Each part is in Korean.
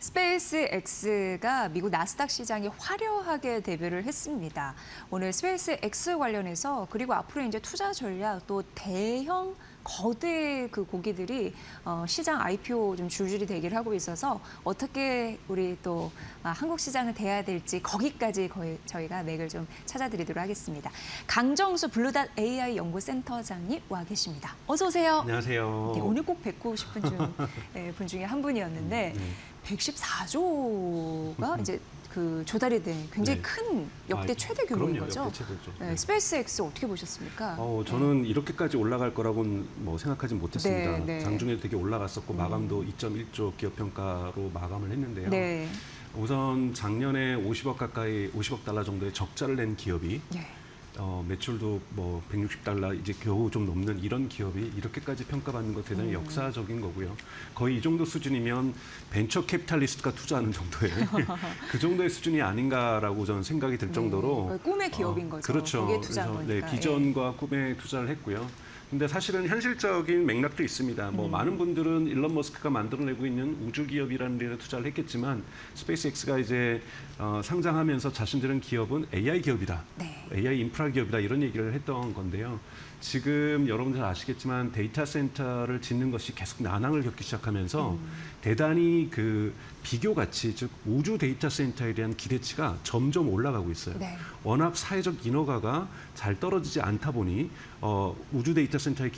스페이스 X가 미국 나스닥 시장에 화려하게 데뷔를 했습니다. 오늘 스페이스 X 관련해서 그리고 앞으로 이제 투자 전략 또 대형 거대 그 고기들이 시장 IPO 좀 줄줄이 대기를 하고 있어서 어떻게 우리 또 한국 시장을 대해야 될지 거기까지 거의 저희가 맥을 좀 찾아드리도록 하겠습니다. 강정수 블루닷 AI 연구센터장님 와 계십니다. 어서 오세요. 안녕하세요. 네, 오늘 꼭 뵙고 싶은 분 중에 한 분이었는데 114조가 이제 그 조달이 된 굉장히 큰 역대 최대 규모인 그럼요, 거죠. 역대 최고죠. 네, 스페이스 X 어떻게 보셨습니까? 저는 이렇게까지 올라갈 거라고는 생각하지 못했습니다. 네. 장중에도 되게 올라갔었고 마감도 2.1조 기업 평가로 마감을 했는데요. 네. 우선 작년에 50억 달러 정도의 적자를 낸 기업이 네. 매출도 160달러 이제 겨우 좀 넘는 이런 기업이 이렇게까지 평가받는 것 대단히 역사적인 거고요. 거의 이 정도 수준이면 벤처 캐피탈리스트가 투자하는 정도의 그 정도의 수준이 아닌가라고 저는 생각이 들 정도로 꿈의 기업인 거죠. 그렇죠. 거기에 투자한 그래서 거니까. 비전과 꿈에 투자를 했고요. 근데 사실은 현실적인 맥락도 있습니다. 많은 분들은 일론 머스크가 만들어내고 있는 우주 기업이라는 데에 투자를 했겠지만 스페이스X가 이제 상장하면서 자신들은 기업은 AI 기업이다. 네. AI 인프라 기업이다. 이런 얘기를 했던 건데요. 지금 여러분들 아시겠지만 데이터 센터를 짓는 것이 계속 난항을 겪기 시작하면서 대단히 그 비교 가치, 즉 우주 데이터 센터에 대한 기대치가 점점 올라가고 있어요. 네. 워낙 사회적 인허가가 잘 떨어지지 않다 보니 우주 데이터 센터의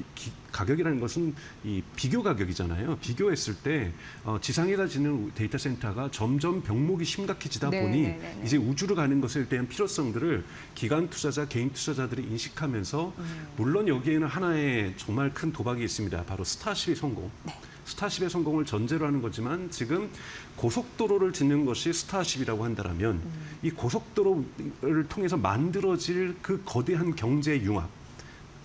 가격이라는 것은 이 비교 가격이잖아요. 비교했을 때 지상에다 짓는 데이터 센터가 점점 병목이 심각해지다 보니 이제 우주로 가는 것에 대한 필요성들을 기관 투자자, 개인 투자자들이 인식하면서 물론 여기에는 하나의 정말 큰 도박이 있습니다. 바로 스타쉽의 성공. 네. 스타쉽의 성공을 전제로 하는 거지만 지금 고속도로를 짓는 것이 스타쉽이라고 한다면 이 고속도로를 통해서 만들어질 그 거대한 경제 융합,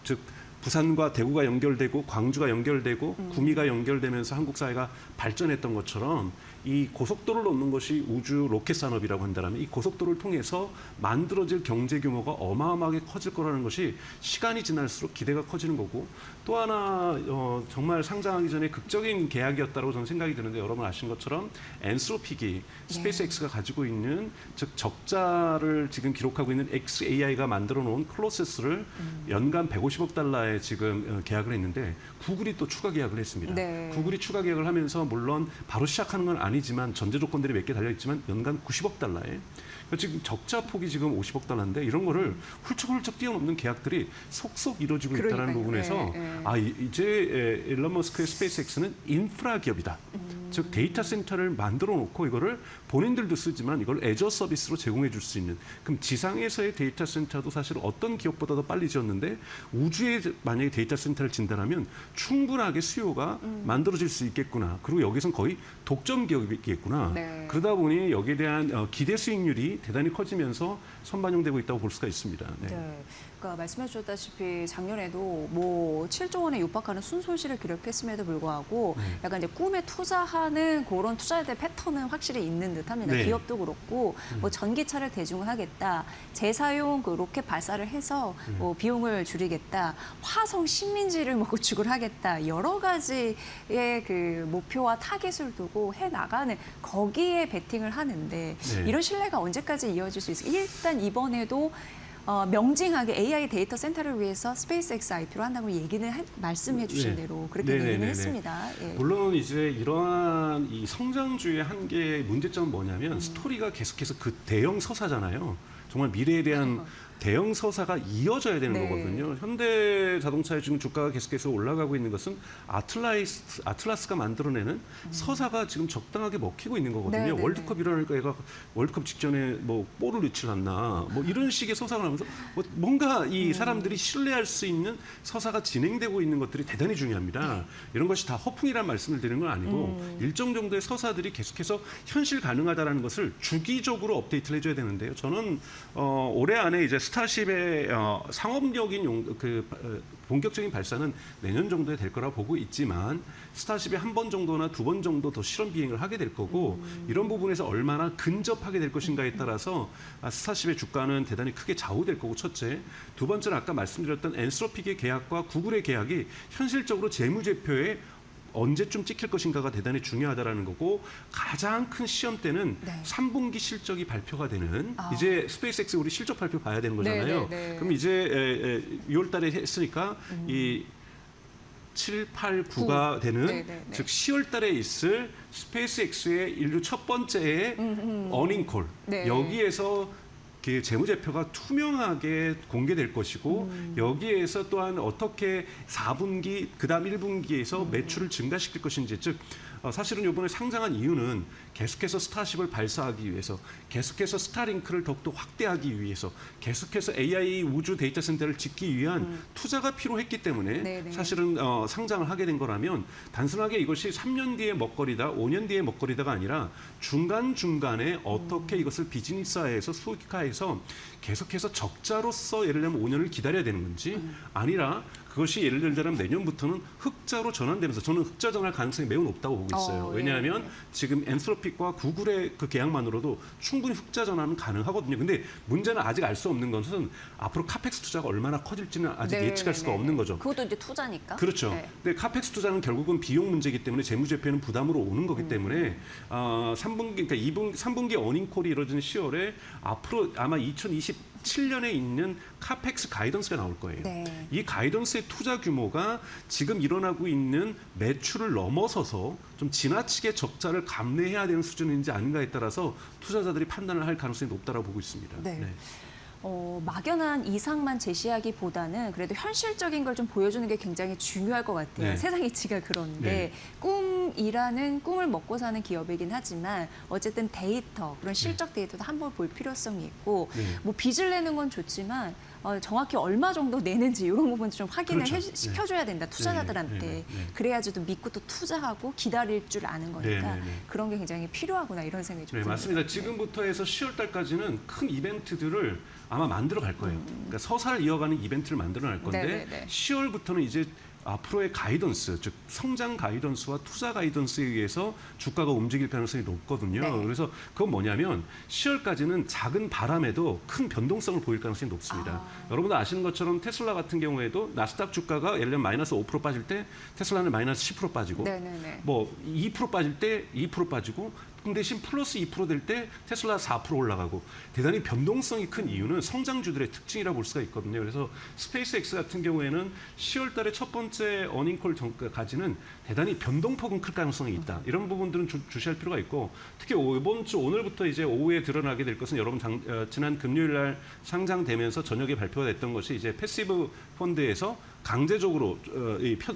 즉 부산과 대구가 연결되고 광주가 연결되고 구미가 연결되면서 한국 사회가 발전했던 것처럼 이 고속도로를 놓는 것이 우주 로켓 산업이라고 한다면 이 고속도로를 통해서 만들어질 경제 규모가 어마어마하게 커질 거라는 것이 시간이 지날수록 기대가 커지는 거고 또 하나 정말 상장하기 전에 극적인 계약이었다고 저는 생각이 드는데 여러분 아시는 것처럼 엔스로픽이 스페이스X가 가지고 있는 즉 적자를 지금 기록하고 있는 XAI가 만들어 놓은 프로세스를 연간 150억 달러에 지금 계약을 했는데 구글이 또 추가 계약을 했습니다. 네. 구글이 추가 계약을 하면서 물론 바로 시작하는 건 아니지만 전제 조건들이 몇 개 달려있지만 연간 90억 달러에 지금 적자 폭이 지금 50억 달러인데 이런 거를 훌쩍훌쩍 뛰어넘는 계약들이 속속 이루어지고 있다는 부분에서 이제 일론 머스크의 스페이스X는 인프라 기업이다. 즉 데이터 센터를 만들어 놓고 이거를 본인들도 쓰지만 이걸 애저 서비스로 제공해 줄 수 있는 그럼 지상에서의 데이터 센터도 사실 어떤 기업보다 더 빨리 지었는데 우주에 만약에 데이터 센터를 진다면 충분하게 수요가 만들어질 수 있겠구나. 그리고 여기선 거의 독점 기업이겠구나. 네. 그러다 보니 여기에 대한 기대 수익률이 대단히 커지면서 선반영되고 있다고 볼 수가 있습니다. 네. 네. 그러니까 말씀해 주셨다시피 작년에도 7조 원에 육박하는 순손실을 기록했음에도 불구하고 약간 이제 꿈에 투자하는 그런 투자자들 패턴은 확실히 있는 듯합니다. 네. 기업도 그렇고 전기차를 대중화하겠다, 재사용 그 로켓 발사를 해서 비용을 줄이겠다, 화성 식민지를 구축을 하겠다, 여러 가지의 그 목표와 타겟을 두고 해 나가는 거기에 베팅을 하는데 이런 신뢰가 언제까지 이어질 수 있을까? 일단 이번에도 명징하게 AI 데이터 센터를 위해서 스페이스X IP로 한다고 말씀해 주신 대로 그렇게 얘기는 했습니다. 예. 물론 이제 이러한 이 성장주의 한계의 문제점은 뭐냐면 스토리가 계속해서 그 대형 서사잖아요. 정말 미래에 대한 대형 서사가 이어져야 되는 거거든요. 현대 자동차의 지금 주가가 계속해서 올라가고 있는 것은 아틀라스가 만들어내는 서사가 지금 적당하게 먹히고 있는 거거든요. 월드컵 이러니까 얘가 월드컵 직전에 볼을 넣지 않나 이런 식의 서사가 나면서 뭔가 이 사람들이 신뢰할 수 있는 서사가 진행되고 있는 것들이 대단히 중요합니다. 이런 것이 다 허풍이란 말씀을 드리는 건 아니고 일정 정도의 서사들이 계속해서 현실 가능하다라는 것을 주기적으로 업데이트를 해줘야 되는데요. 저는 올해 안에 이제 스타쉽의 상업적인 본격적인 발사는 내년 정도에 될 거라 보고 있지만 스타쉽이 한 번 정도나 두 번 정도 더 실험 비행을 하게 될 거고 이런 부분에서 얼마나 근접하게 될 것인가에 따라서 스타쉽의 주가는 대단히 크게 좌우될 거고 첫째. 두 번째는 아까 말씀드렸던 엔스로픽의 계약과 구글의 계약이 현실적으로 재무제표에 언제쯤 찍힐 것인가가 대단히 중요하다라는 거고 가장 큰 시험대는 네. 3분기 실적이 발표가 되는 아. 이제 스페이스X 우리 실적 발표 봐야 되는 거잖아요. 네. 그럼 이제 6월 달에 했으니까 이 7, 8, 9가 되는 네. 즉 10월 달에 있을 스페이스X의 인류 첫 번째의 어닝콜 네. 여기에서 그 재무제표가 투명하게 공개될 것이고 여기에서 또한 어떻게 4분기 그다음 1분기에서 매출을 증가시킬 것인지 즉 사실은 이번에 상장한 이유는 계속해서 스타쉽을 발사하기 위해서 계속해서 스타링크를 더욱더 확대하기 위해서 계속해서 AI 우주 데이터 센터를 짓기 위한 투자가 필요했기 때문에 네네. 사실은 상장을 하게 된 거라면 단순하게 이것이 3년 뒤의 먹거리다 5년 뒤의 먹거리다가 아니라 중간중간에 어떻게 이것을 비즈니스화해서 수익화해서 계속해서 적자로서 예를 들면 5년을 기다려야 되는 건지 아니라 그것이 예를 들자면 내년부터는 흑자로 전환되면서 저는 흑자 전환 가능성이 매우 높다고 보고 있어요. 왜냐하면 지금 엔트로픽과 구글의 그 계약만으로도 충분히 흑자 전환은 가능하거든요. 근데 문제는 아직 알 수 없는 것은 앞으로 카펙스 투자가 얼마나 커질지는 아직 예측할 수가 없는 거죠. 그것도 이제 투자니까. 그렇죠. 네. 근데 카펙스 투자는 결국은 비용 문제이기 때문에 재무제표는 부담으로 오는 거기 때문에 3분기, 그러니까 3분기 어닝콜이 이루어지는 10월에 앞으로 아마 2027년에 있는 카펙스 가이던스가 나올 거예요. 네. 이 가이던스의 투자 규모가 지금 일어나고 있는 매출을 넘어서서 좀 지나치게 적자를 감내해야 되는 수준인지 아닌가에 따라서 투자자들이 판단을 할 가능성이 높다고 보고 있습니다. 네. 막연한 이상만 제시하기보다는 그래도 현실적인 걸 좀 보여주는 게 굉장히 중요할 것 같아요. 네. 세상 이치가 그런데 네. 꿈이라는 꿈을 먹고 사는 기업이긴 하지만 어쨌든 데이터, 그런 실적 데이터도 한번 볼 필요성이 있고 네. 뭐 빚을 내는 건 좋지만 정확히 얼마 정도 내는지 이런 부분 좀 확인을 그렇죠. 시켜줘야 된다, 투자자들한테. 네. 그래야지 또 믿고 또 투자하고 기다릴 줄 아는 거니까 네. 그런 게 굉장히 필요하구나 이런 생각이 좀 네, 듭니다. 맞습니다. 지금부터 해서 10월 달까지는 큰 이벤트들을 아마 만들어 갈 거예요. 그러니까 서사를 이어가는 이벤트를 만들어 갈 건데 네네네. 10월부터는 이제 앞으로의 가이던스, 즉 성장 가이던스와 투자 가이던스에 의해서 주가가 움직일 가능성이 높거든요. 네. 그래서 그건 뭐냐면 10월까지는 작은 바람에도 큰 변동성을 보일 가능성이 높습니다. 여러분도 아시는 것처럼 테슬라 같은 경우에도 나스닥 주가가 예를 들면 마이너스 5% 빠질 때 테슬라는 마이너스 10% 빠지고 네네네. 뭐 2% 빠질 때 2% 빠지고 그 대신 플러스 2% 될 때 테슬라 4% 올라가고 대단히 변동성이 큰 이유는 성장주들의 특징이라고 볼 수가 있거든요. 그래서 스페이스X 같은 경우에는 10월 달에 첫 번째 어닝콜 전까지는 대단히 변동폭은 클 가능성이 있다. 이런 부분들은 주시할 필요가 있고 특히 이번 주 오늘부터 이제 오후에 드러나게 될 것은 여러분 지난 금요일 날 상장되면서 저녁에 발표가 됐던 것이 이제 패시브 펀드에서 강제적으로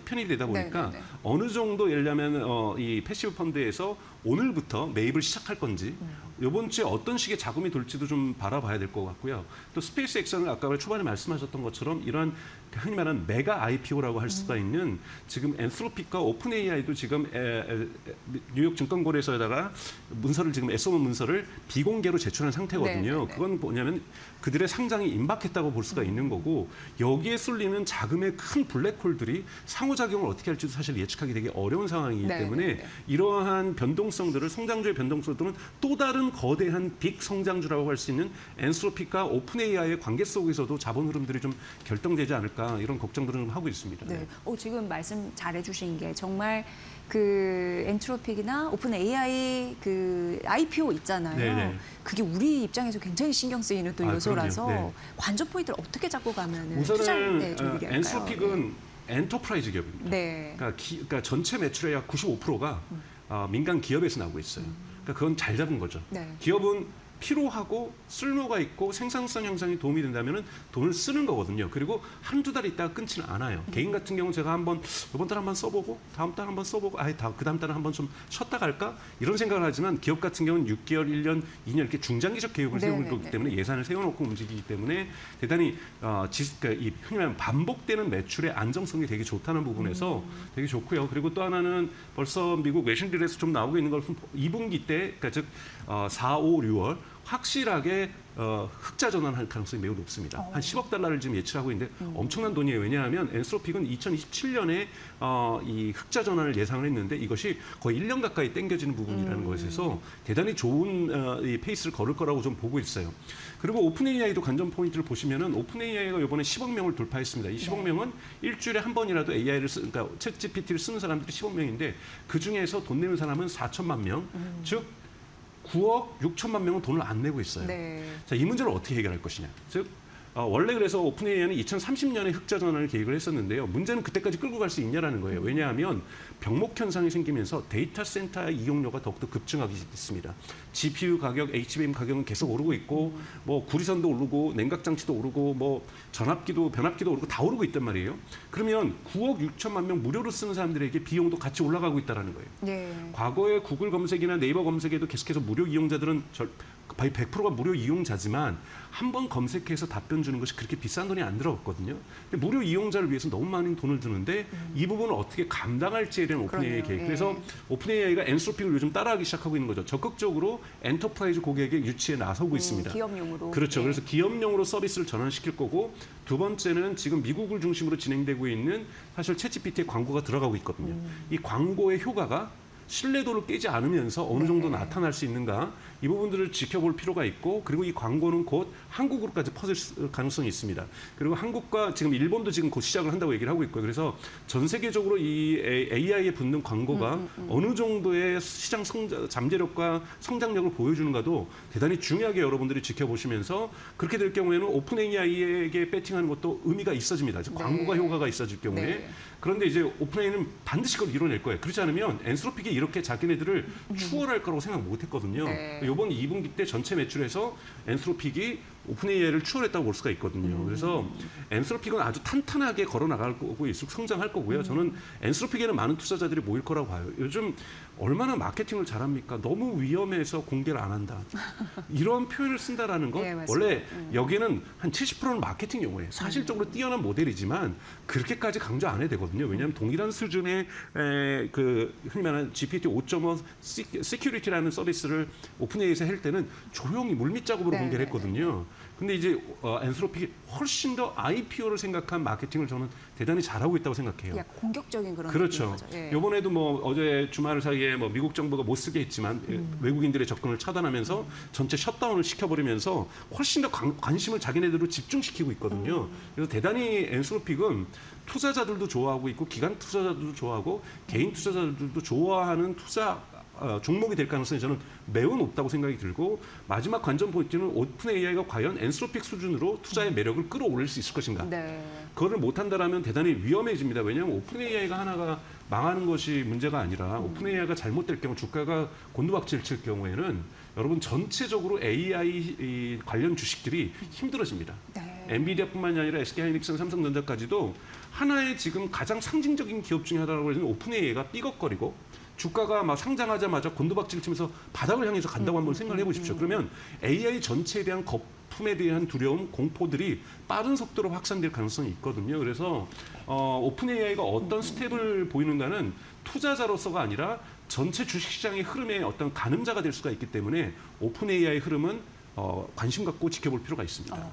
편입이 되다 보니까 네네네. 어느 정도 예를 들면 이 패시브 펀드에서 오늘부터 매입을 시작할 건지 이번 주에 어떤 식의 자금이 돌지도 좀 바라봐야 될 것 같고요. 또 스페이스X는 아까 초반에 말씀하셨던 것처럼 이러한 흔히 말하는 메가 IPO라고 할 수가 있는 지금 엔스로픽과 오픈 AI도 지금 뉴욕 증권거래소에다가 문서를 지금 애써놓은 문서를 비공개로 제출한 상태거든요. 네네네. 그건 뭐냐면 그들의 상장이 임박했다고 볼 수가 있는 거고 여기에 쏠리는 자금의 큰 블랙홀들이 상호작용을 어떻게 할지도 사실 예측하기 되게 어려운 상황이기 네네네. 때문에 이러한 변동성들을 성장주의 변동성들은 또 다른 거대한 빅 성장주라고 할 수 있는 엔스로픽과 오픈 AI의 관계 속에서도 자본 흐름들이 좀 결정되지 않을까 이런 걱정들은 좀 하고 있습니다. 네. 지금 말씀 잘해주신 게 정말 그 엔트로픽이나 오픈 AI 그 IPO 있잖아요. 네네. 그게 우리 입장에서 굉장히 신경 쓰이는 또 요소라서 그럼요. 네. 관전 포인트를 어떻게 잡고 가면은 우선은 투자할 때 좀 유리할까요? 엔스로픽은 엔터프라이즈 기업입니다. 네. 그러니까 전체 매출의 약 95%가 민간 기업에서 나오고 있어요. 그러니까 그건 잘 잡은 거죠. 네. 기업은 필요하고 쓸모가 있고 생산성 형성이 도움이 된다면 돈을 쓰는 거거든요. 그리고 한두 달 있다가 끊지는 않아요. 개인 같은 경우는 제가 이번 달 한번 써보고 다음 달 한번 써보고 그 다음 달은 한번 좀 쉬었다 갈까? 이런 생각을 하지만 기업 같은 경우는 6개월, 1년, 2년 이렇게 중장기적 계획을 세우고 있기 때문에 예산을 세워놓고 움직이기 때문에 대단히 그러니까 이 흔히 말하면 반복되는 매출의 안정성이 되게 좋다는 부분에서 되게 좋고요. 그리고 또 하나는 벌써 미국 외신들에서 좀 나오고 있는 걸 2분기 때, 그러니까 즉 4, 5, 6월 확실하게 흑자 전환할 가능성이 매우 높습니다. 한 10억 달러를 지금 예측하고 있는데 엄청난 돈이에요. 왜냐하면 엔스로픽은 2027년에 이 흑자 전환을 예상을 했는데 이것이 거의 1년 가까이 땡겨지는 부분이라는 것에서 대단히 좋은 이 페이스를 걸을 거라고 좀 보고 있어요. 그리고 오픈 AI도 관전 포인트를 보시면은 오픈 AI가 이번에 10억 명을 돌파했습니다. 이 10억 명은 일주일에 한 번이라도 AI를 그러니까 챗 GPT를 쓰는 사람들이 10억 명인데 그 중에서 돈 내는 사람은 4천만 명, 즉 9억 6천만 명은 돈을 안 내고 있어요. 네. 자, 이 문제를 어떻게 해결할 것이냐. 즉 원래 그래서 오픈 AI는 2030년에 흑자 전환을 계획을 했었는데요. 문제는 그때까지 끌고 갈 수 있냐라는 거예요. 왜냐하면 병목 현상이 생기면서 데이터 센터의 이용료가 더욱더 급증하기 있습니다. GPU 가격, HBM 가격은 계속 오르고 있고, 뭐 구리선도 오르고, 냉각 장치도 오르고, 뭐 전압기도, 변압기도 오르고 다 오르고 있단 말이에요. 그러면 9억 6천만 명 무료로 쓰는 사람들에게 비용도 같이 올라가고 있다라는 거예요. 네. 과거에 구글 검색이나 네이버 검색에도 계속해서 무료 이용자들은 거의 100%가 무료 이용자지만 한 번 검색해서 답변 주는 것이 그렇게 비싼 돈이 안 들어갔거든요. 근데 무료 이용자를 위해서 너무 많은 돈을 드는데 이 부분을 어떻게 감당할지에 대한 오픈 AI 계획. 예. 그래서 오픈 AI가 엔트로픽을 요즘 따라하기 시작하고 있는 거죠. 적극적으로 엔터프라이즈 고객의 유치에 나서고 있습니다. 기업용으로. 그렇죠. 예. 그래서 기업용으로 서비스를 전환시킬 거고 두 번째는 지금 미국을 중심으로 진행되고 있는 사실 챗GPT의 광고가 들어가고 있거든요. 이 광고의 효과가 신뢰도를 깨지 않으면서 어느 정도 나타날 수 있는가 이 부분들을 지켜볼 필요가 있고 그리고 이 광고는 곧 한국으로까지 퍼질 가능성이 있습니다. 그리고 한국과 지금 일본도 지금 곧 시작을 한다고 얘기를 하고 있고요. 그래서 전 세계적으로 이 AI에 붙는 광고가 어느 정도의 시장 잠재력과 성장력을 보여주는가도 대단히 중요하게 여러분들이 지켜보시면서 그렇게 될 경우에는 오픈 AI에게 배팅하는 것도 의미가 있어집니다. 즉 광고가 효과가 있어질 경우에 네. 그런데 이제 오픈AI는 반드시 그걸 이뤄낼 거예요. 그렇지 않으면 엔트로픽이 이렇게 자기네들을 추월할 거라고 생각 못 했거든요. 네. 이번 2분기 때 전체 매출에서 엔트로픽이 오픈AI를 추월했다고 볼 수가 있거든요. 그래서 엔트로픽은 아주 탄탄하게 걸어 나갈 거고 있을 성장할 거고요. 저는 엔트로픽에는 많은 투자자들이 모일 거라고 봐요. 요즘 얼마나 마케팅을 잘합니까? 너무 위험해서 공개를 안 한다. 이런 표현을 쓴다라는 건 네, 맞습니다. 원래 여기는 한 70%는 마케팅 용어예요. 사실적으로 뛰어난 모델이지만 그렇게까지 강조 안 해도 되거든요. 왜냐하면 동일한 수준의 그 흔히 말하는 GPT 5.5 시큐리티라는 서비스를 오픈AI에서 할 때는 조용히 물밑 작업으로 네, 공개를 네, 했거든요. 근데 이제 엔트로픽이 훨씬 더 IPO를 생각한 마케팅을 저는 대단히 잘하고 있다고 생각해요. 약간 공격적인 그런 그렇죠. 거죠. 예. 이번에도 뭐 어제 주말 사이에 뭐 미국 정부가 못 쓰게 했지만 외국인들의 접근을 차단하면서 전체 셧다운을 시켜버리면서 훨씬 더 관심을 자기네들로 집중시키고 있거든요. 그래서 대단히 엔트로픽은 투자자들도 좋아하고 있고 기관 투자자들도 좋아하고 개인 투자자들도 좋아하는 투자 종목이 될 가능성이 저는 매우 높다고 생각이 들고 마지막 관전 포인트는 오픈 AI가 과연 엔트로픽 수준으로 투자의 매력을 끌어올릴 수 있을 것인가. 네. 그거를 못한다라면 대단히 위험해집니다. 왜냐하면 오픈 AI가 하나가 망하는 것이 문제가 아니라 오픈 AI가 잘못될 경우 주가가 곤두박질 칠 경우에는 여러분 전체적으로 AI 관련 주식들이 힘들어집니다. 네. 엔비디아뿐만이 아니라 SK하이닉스나 삼성전자까지도 하나의 지금 가장 상징적인 기업 중에 하나라고 해서 오픈 AI가 삐걱거리고 주가가 막 상장하자마자 곤두박질 치면서 바닥을 향해서 간다고 한번 생각을 해보십시오. 그러면 AI 전체에 대한 거품에 대한 두려움, 공포들이 빠른 속도로 확산될 가능성이 있거든요. 그래서 오픈 AI가 어떤 스텝을 보이는가는 투자자로서가 아니라 전체 주식시장의 흐름의 어떤 가늠자가 될 수가 있기 때문에 오픈 AI 흐름은 관심 갖고 지켜볼 필요가 있습니다.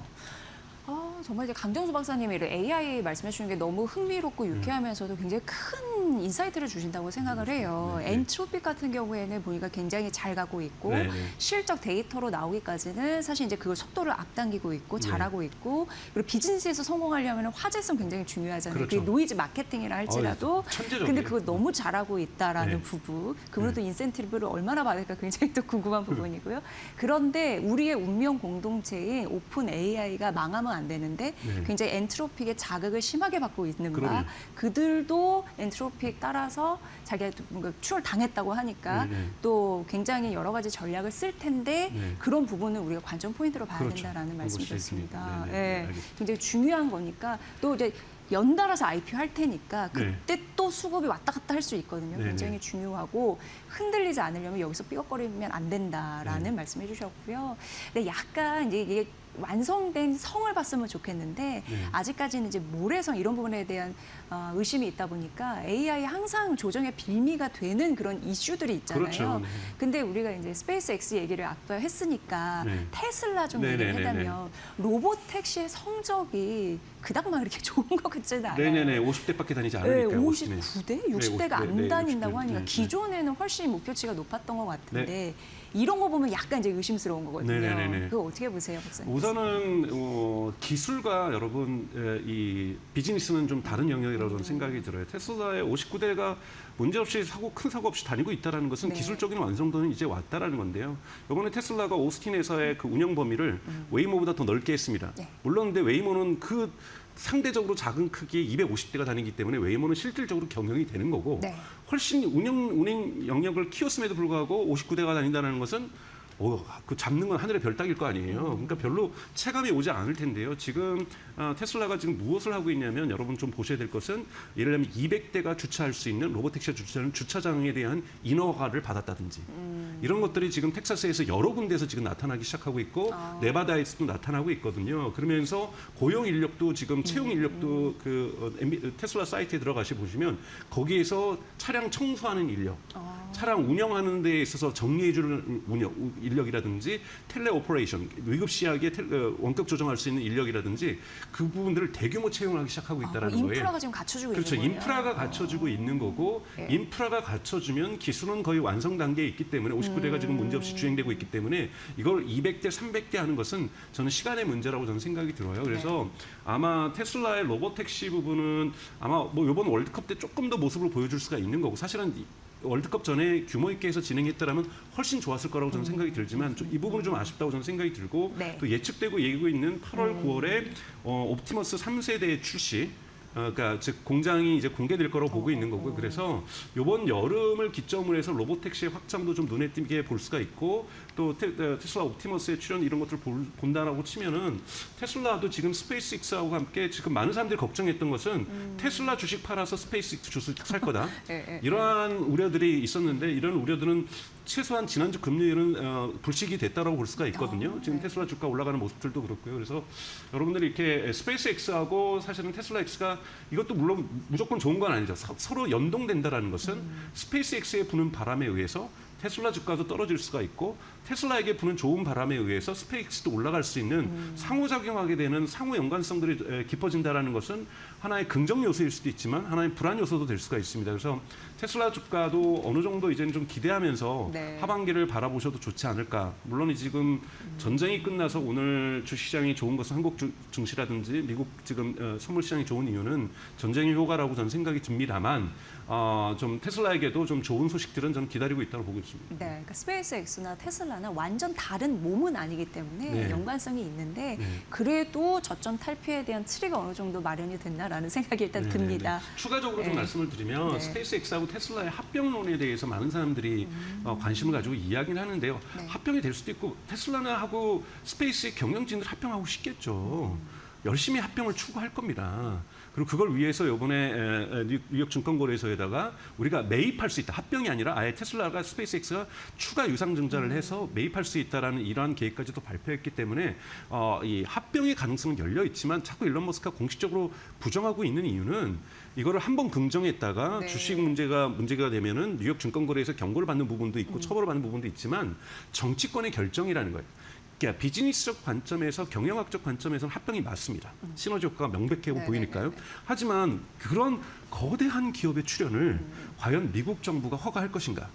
정말 이제 강정수 박사님이 AI 말씀해 주는 게 너무 흥미롭고 유쾌하면서도 굉장히 큰 인사이트를 주신다고 생각을 해요. 네. 엔트로픽 같은 경우에는 보니까 굉장히 잘 가고 있고 네. 실적 데이터로 나오기까지는 사실 이제 그걸 속도를 앞당기고 있고 네. 잘하고 있고 그리고 비즈니스에서 성공하려면 화제성 굉장히 중요하잖아요. 그렇죠. 그게 노이즈 마케팅이라 할지라도 천재적이에요. 근데 그거 너무 잘하고 있다라는 네. 부분 그분도 인센티브를 얼마나 받을까 굉장히 또 궁금한 부분이고요. 그런데 우리의 운명 공동체인 오픈 AI가 망하면 안 되는데 네. 굉장히 엔트로픽의 자극을 심하게 받고 있는가 그럼요. 그들도 엔트로픽 따라서 자기가 뭔가 추월 당했다고 하니까 네. 또 굉장히 여러 가지 전략을 쓸 텐데 네. 그런 부분을 우리가 관전 포인트로 봐야 그렇죠. 된다라는 그런 말씀이셨습니다. 것이 네, 예, 알겠습니다. 굉장히 중요한 거니까 또 이제 연달아서 IPO 할 테니까 네. 그때 또 수급이 왔다 갔다 할 수 있거든요. 네, 굉장히 네. 중요하고 흔들리지 않으려면 여기서 삐걱거리면 안 된다라는 네. 말씀해 주셨고요. 근데 약간 이제 이게 완성된 성을 봤으면 좋겠는데 네. 아직까지는 이제 모래성 이런 부분에 대한 의심이 있다 보니까 AI 항상 조정의 빌미가 되는 그런 이슈들이 있잖아요. 그렇죠. 네. 근데 우리가 이제 스페이스 X 얘기를 아까 했으니까 네. 테슬라 좀 네, 얘기를 네, 네, 하다면 로봇 택시의 성적이 그닥 막 이렇게 좋은 것 같지는 않아요. 네네네. 50대밖에 다니지 네, 않으니까요. 오스틴에. 59대, 60대가 50대, 안 네, 다닌다고 60대. 하니까 네, 네. 기존에는 훨씬 목표치가 높았던 것 같은데 이런 거 보면 약간 이제 의심스러운 거거든요. 네네네네. 그거 어떻게 보세요, 박사님? 우선은 기술과 여러분 이 비즈니스는 좀 다른 영역이라고 저는 생각이 들어요. 테슬라의 59대가 문제없이 큰 사고 없이 다니고 있다는 것은 네. 기술적인 완성도는 이제 왔다라는 건데요. 이번에 테슬라가 오스틴에서의 그 운영 범위를 웨이모보다 더 넓게 했습니다. 네. 물론 근데 웨이모는 그 상대적으로 작은 크기의 250대가 다니기 때문에 웨이모는 실질적으로 경영이 되는 거고 네. 훨씬 운행 영역을 키웠음에도 불구하고 59대가 다닌다는 것은 그 잡는 건 하늘의 별 따기일 거 아니에요. 그러니까 별로 체감이 오지 않을 텐데요. 지금 테슬라가 지금 무엇을 하고 있냐면 여러분 좀 보셔야 될 것은 예를 들면 200대가 주차할 수 있는 로보택시가 주차하는 주차장에 대한 인허가를 받았다든지 이런 것들이 지금 텍사스에서 여러 군데에서 지금 나타나기 시작하고 있고 네바다에서도 나타나고 있거든요. 그러면서 고용 인력도 지금 채용 인력도 테슬라 사이트에 들어가시 보시면 거기에서 차량 청소하는 인력, 차량 운영하는 데 있어서 정리해주는 인력이라든지 텔레 오퍼레이션, 위급시하게 원격 조정할 수 있는 인력이라든지 그 부분들을 대규모 채용을 하기 시작하고 있다는 거예요. 인프라가 지금 갖춰주고 그렇죠. 있는 거예요. 인프라가 갖춰지고 있는 거고 네. 인프라가 갖춰주면 기술은 거의 완성 단계에 있기 때문에 59대가 지금 문제없이 주행되고 있기 때문에 이걸 200대, 300대 하는 것은 저는 시간의 문제라고 저는 생각이 들어요. 그래서 아마 테슬라의 로보택시 부분은 아마 뭐 이번 월드컵 때 조금 더 모습을 보여줄 수가 있는 거고 사실은 월드컵 전에 규모 있게 해서 진행했더라면 훨씬 좋았을 거라고 저는 생각이 들지만 이 부분은 좀 아쉽다고 저는 생각이 들고 네. 또 예측되고 얘기고 있는 8월, 9월에 옵티머스 3세대 출시 그러니까 즉 공장이 이제 공개될 거라고 보고 있는 거고요. 그래서 이번 여름을 기점으로 해서 로보택시의 확장도 좀 눈에 띄게 볼 수가 있고 또 테슬라 옵티머스의 출현 이런 것들을 본다라고 치면은 테슬라도 지금 스페이스X하고 함께 지금 많은 사람들이 걱정했던 것은 테슬라 주식 팔아서 스페이스X 주식 살 거다. 이러한 우려들이 있었는데 이런 우려들은 최소한 지난주 금요일은 불식이 됐다라고 볼 수가 있거든요. 지금 테슬라 주가 올라가는 모습들도 그렇고요. 그래서 여러분들이 이렇게 스페이스X하고 사실은 테슬라 X가 이것도 물론 무조건 좋은 건 아니죠. 서로 연동된다라는 것은 스페이스X에 부는 바람에 의해서 테슬라 주가도 떨어질 수가 있고 테슬라에게 부는 좋은 바람에 의해서 스페이스도 올라갈 수 있는 상호작용하게 되는 상호 연관성들이 깊어진다는 것은 하나의 긍정 요소일 수도 있지만 하나의 불안 요소도 될 수가 있습니다. 그래서 테슬라 주가도 어느 정도 이제는 좀 기대하면서 네. 하반기를 바라보셔도 좋지 않을까. 물론 지금 전쟁이 끝나서 오늘 주시장이 좋은 것은 한국 증시라든지 미국 지금 선물 시장이 좋은 이유는 전쟁의 효과라고 저는 생각이 듭니다만 좀 테슬라에게도 좀 좋은 소식들은 저는 기다리고 있다고 보고 있습니다. 네, 그러니까 스페이스X나 테슬라는 완전 다른 몸은 아니기 때문에 네. 연관성이 있는데 네. 그래도 저점 탈피에 대한 트리가 어느 정도 마련이 됐나라는 생각이 일단 네네네. 듭니다. 추가적으로 네. 좀 말씀을 드리면 네. 스페이스X하고 테슬라의 합병론에 대해서 많은 사람들이 관심을 가지고 이야기를 하는데요. 네. 합병이 될 수도 있고 테슬라는 하고 스페이스의 경영진들 합병하고 싶겠죠. 열심히 합병을 추구할 겁니다. 그리고 그걸 위해서 이번에 뉴욕 증권거래소에다가 우리가 매입할 수 있다. 합병이 아니라 아예 테슬라가 스페이스X가 추가 유상증자를 해서 매입할 수 있다라는 이러한 계획까지도 발표했기 때문에 이 합병의 가능성은 열려 있지만 자꾸 일론 머스크가 공식적으로 부정하고 있는 이유는 이거를 한번 긍정했다가 네. 주식 문제가 되면은 뉴욕 증권거래에서 경고를 받는 부분도 있고 처벌을 받는 부분도 있지만 정치권의 결정이라는 거예요. 그러니까 비즈니스적 관점에서 경영학적 관점에서는 합병이 맞습니다. 시너지 효과가 명백해 보이니까요. 하지만 그런 거대한 기업의 출현을 과연 미국 정부가 허가할 것인가?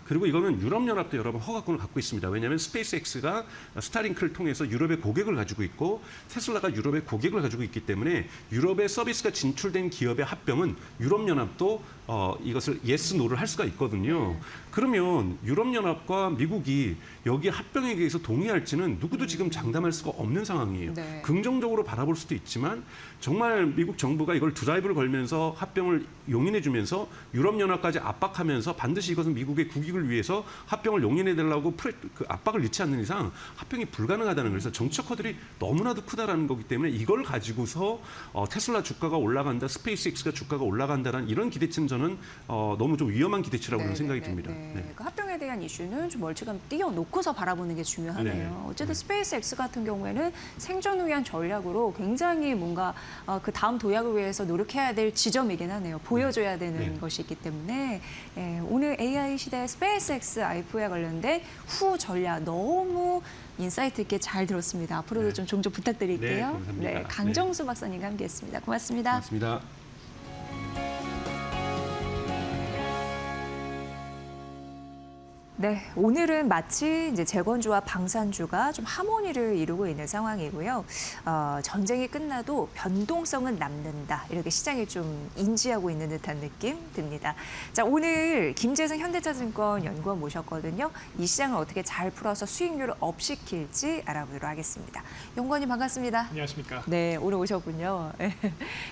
그리고 이거는 유럽연합도 여러 번 허가권을 갖고 있습니다. 왜냐하면 스페이스X가 스타링크를 통해서 유럽의 고객을 가지고 있고 테슬라가 유럽의 고객을 가지고 있기 때문에 유럽의 서비스가 진출된 기업의 합병은 유럽연합도 이것을 예스 노를 할 수가 있거든요. 그러면 유럽연합과 미국이 여기 합병에 대해서 동의할지는 누구도 지금 장담할 수가 없는 상황이에요. 네. 긍정적으로 바라볼 수도 있지만 정말 미국 정부가 이걸 드라이브를 걸면서 합병을 용인해주면서 유럽연합까지 압박하면서 반드시 이것은 미국의 국익을 위해서 합병을 용인해달라고 압박을 넣지 않는 이상 합병이 불가능하다는 거예요. 그래서 정치적 허들이 너무나도 크다라는 거기 때문에 이걸 가지고서 테슬라 주가가 올라간다, 스페이스X가 주가가 올라간다라는 이런 기대치는 저는 너무 좀 위험한 기대치라고 저는 생각이 듭니다. 네. 그 합병에 환경에 대한 이슈는 좀 멀찌감 띄워놓고서 바라보는 게 중요하네요. 네. 어쨌든 스페이스X 같은 경우에는 생존을 위한 전략으로 굉장히 뭔가 그 다음 도약을 위해서 노력해야 될 지점이긴 하네요. 보여줘야 되는 네. 것이 있기 때문에 오늘 AI 시대의 스페이스X IPO에 관련된 후 전략 너무 인사이트 있게 잘 들었습니다. 앞으로도 네. 좀 종종 부탁드릴게요. 네, 감사합니다. 강정수 박사님과 함께했습니다. 고맙습니다. 고맙습니다. 네, 오늘은 마치 이제 재건주와 방산주가 좀 하모니를 이루고 있는 상황이고요. 전쟁이 끝나도 변동성은 남는다. 이렇게 시장이 좀 인지하고 있는 듯한 느낌 듭니다. 자, 오늘 김재승 현대차증권 연구원 모셨거든요. 이 시장을 어떻게 잘 풀어서 수익률을 업시킬지 알아보도록 하겠습니다. 연구원님 반갑습니다. 안녕하십니까. 네, 오늘 오셨군요.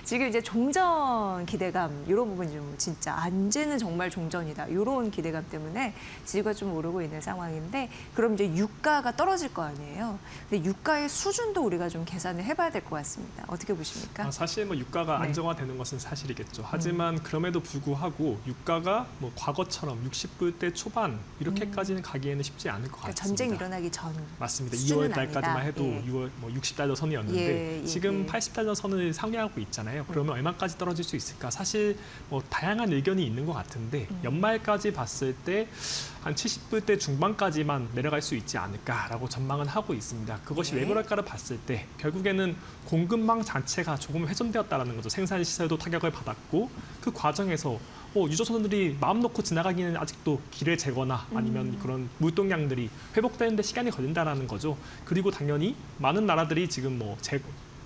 지금 이제 종전 기대감 이런 부분 좀 진짜 안제는 정말 종전이다. 이런 기대감 때문에 지금 좀 오르고 있는 상황인데 그럼 이제 유가가 떨어질 거 아니에요. 근데 유가의 수준도 우리가 좀 계산을 해봐야 될 것 같습니다. 어떻게 보십니까? 사실 뭐 유가가 네. 안정화되는 것은 사실이겠죠. 하지만 그럼에도 불구하고 유가가 뭐 과거처럼 60불대 초반 이렇게까지는 가기에는 쉽지 않을 것 그러니까 같습니다. 전쟁이 일어나기 전 맞습니다. 수준은 2월 달까지만 아니다. 해도 예. 6월 뭐 60달러 선이었는데 예, 예, 지금 예. 80달러 선을 상회하고 있잖아요. 그러면 얼마까지 떨어질 수 있을까? 사실 뭐 다양한 의견이 있는 것 같은데 연말까지 봤을 때 한 70불대 중반까지만 내려갈 수 있지 않을까라고 전망은 하고 있습니다. 그것이 네. 왜 그럴까를 봤을 때 결국에는 공급망 자체가 조금 훼손되었다는 거죠. 생산 시설도 타격을 받았고 그 과정에서 유조선들이 마음 놓고 지나가기는 아직도 길을 재거나 아니면 그런 물동량들이 회복되는데 시간이 걸린다라는 거죠. 그리고 당연히 많은 나라들이 지금 뭐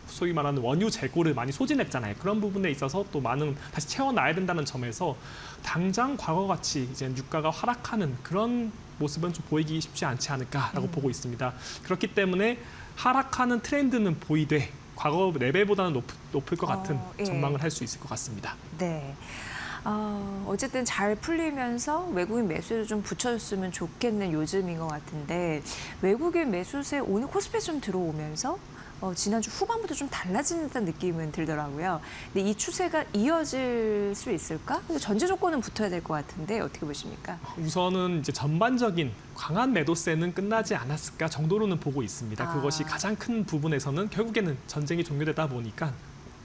소위 말하는 원유 재고를 많이 소진했잖아요. 그런 부분에 있어서 또 많은 다시 채워놔야 된다는 점에서 당장 과거같이 이제 유가가 하락하는 그런 모습은 좀 보이기 쉽지 않지 않을까라고 보고 있습니다. 그렇기 때문에 하락하는 트렌드는 보이되 과거 레벨보다는 높을 것 같은 예. 전망을 할 수 있을 것 같습니다. 네. 어쨌든 잘 풀리면서 외국인 매수에도 좀 붙여줬으면 좋겠는 요즘인 것 같은데 외국인 매수세 오늘 코스피 좀 들어오면서 지난주 후반부터 좀 달라지는 듯한 느낌은 들더라고요. 근데 이 추세가 이어질 수 있을까? 근데 전제 조건은 붙어야 될 것 같은데 어떻게 보십니까? 우선은 이제 전반적인 강한 매도세는 끝나지 않았을까 정도로는 보고 있습니다. 그것이 가장 큰 부분에서는 결국에는 전쟁이 종료되다 보니까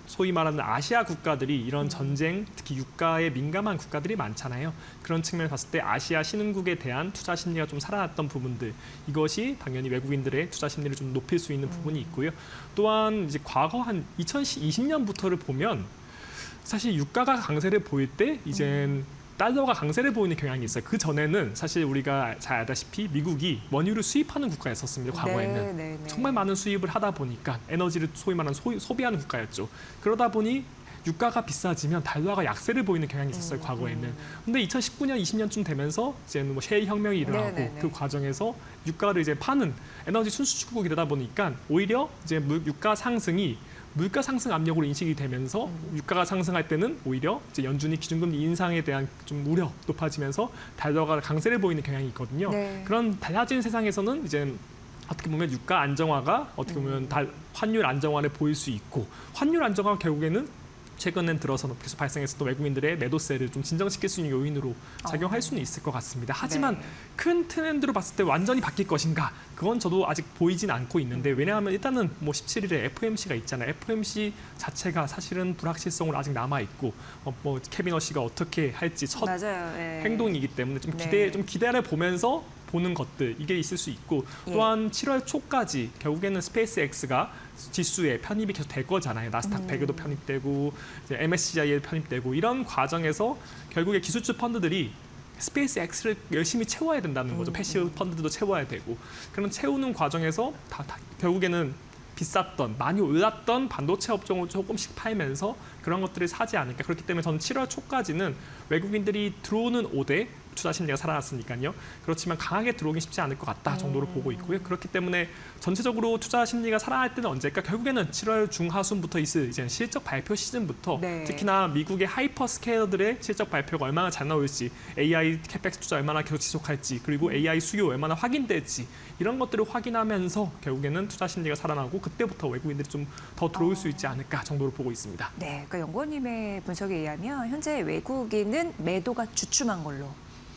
소위 말하는 아시아 국가들이 이런 전쟁, 특히 유가에 민감한 국가들이 많잖아요. 그런 측면을 봤을 때 아시아 신흥국에 대한 투자 심리가 좀 살아났던 부분들, 이것이 당연히 외국인들의 투자 심리를 좀 높일 수 있는 부분이 있고요. 또한 이제 과거 한 2020년부터를 보면 사실 유가가 강세를 보일 때 이젠 달러가 강세를 보이는 경향이 있어요. 그 전에는 사실 우리가 잘 알다시피 미국이 원유를 수입하는 국가였었습니다. 과거에는. 네. 정말 많은 수입을 하다 보니까 에너지를 소위 말하는 소비하는 국가였죠. 그러다 보니 유가가 비싸지면 달러가 약세를 보이는 경향이 있었어요. 과거에는. 근데 2019년, 20년쯤 되면서 이제 뭐 셰일 혁명이 일어나고 네네네. 그 과정에서 유가를 이제 파는 에너지 순수출국이 되다 보니까 오히려 이제 유가 상승이 물가 상승 압력으로 인식이 되면서 유가가 상승할 때는 오히려 이제 연준이 기준금리 인상에 대한 좀 우려 높아지면서 달러가 강세를 보이는 경향이 있거든요. 네. 그런 달라진 세상에서는 이제 어떻게 보면 유가 안정화가 어떻게 보면 환율 안정화를 보일 수 있고 환율 안정화가 결국에는 최근엔 들어서 계속 발생했었던 외국인들의 매도세를 좀 진정시킬 수 있는 요인으로 작용할 수는 있을 것 같습니다. 하지만 네. 큰 트렌드로 봤을 때 완전히 바뀔 것인가? 그건 저도 아직 보이진 않고 있는데 왜냐하면 일단은 뭐 17일에 FOMC가 있잖아요. FOMC 자체가 사실은 불확실성으로 아직 남아 있고 뭐 케빈 허시가 어떻게 할지 첫 맞아요. 예. 행동이기 때문에 좀 네. 기대를 보면서 보는 것들 이게 있을 수 있고 예. 또한 7월 초까지 결국에는 스페이스X가 지수에 편입이 계속 될 거잖아요. 나스닥 100에도 편입되고 이제 MSCI에 편입되고 이런 과정에서 결국에 기술주 펀드들이 스페이스X를 열심히 채워야 된다는 거죠. 패시브 펀드도 채워야 되고 그런 채우는 과정에서 결국에는 비쌌던 많이 올랐던 반도체 업종을 조금씩 팔면서 그런 것들을 사지 않을까. 그렇기 때문에 저는 7월 초까지는 외국인들이 들어오는 5대 투자 심리가 살아났으니까요. 그렇지만 강하게 들어오긴 쉽지 않을 것 같다 정도로 보고 있고요. 그렇기 때문에 전체적으로 투자 심리가 살아날 때는 언제일까? 결국에는 7월 중하순부터 있을 이제 실적 발표 시즌부터 네. 특히나 미국의 하이퍼 스케일러들의 실적 발표가 얼마나 잘 나올지, AI 캐펙스 투자 얼마나 계속 지속할지, 그리고 AI 수요 얼마나 확인될지 이런 것들을 확인하면서 결국에는 투자 심리가 살아나고 그때부터 외국인들이 좀 더 들어올 수 있지 않을까 정도로 보고 있습니다. 네, 그러니까 연구원님의 분석에 의하면 현재 외국인은 매도가 주춤한 걸로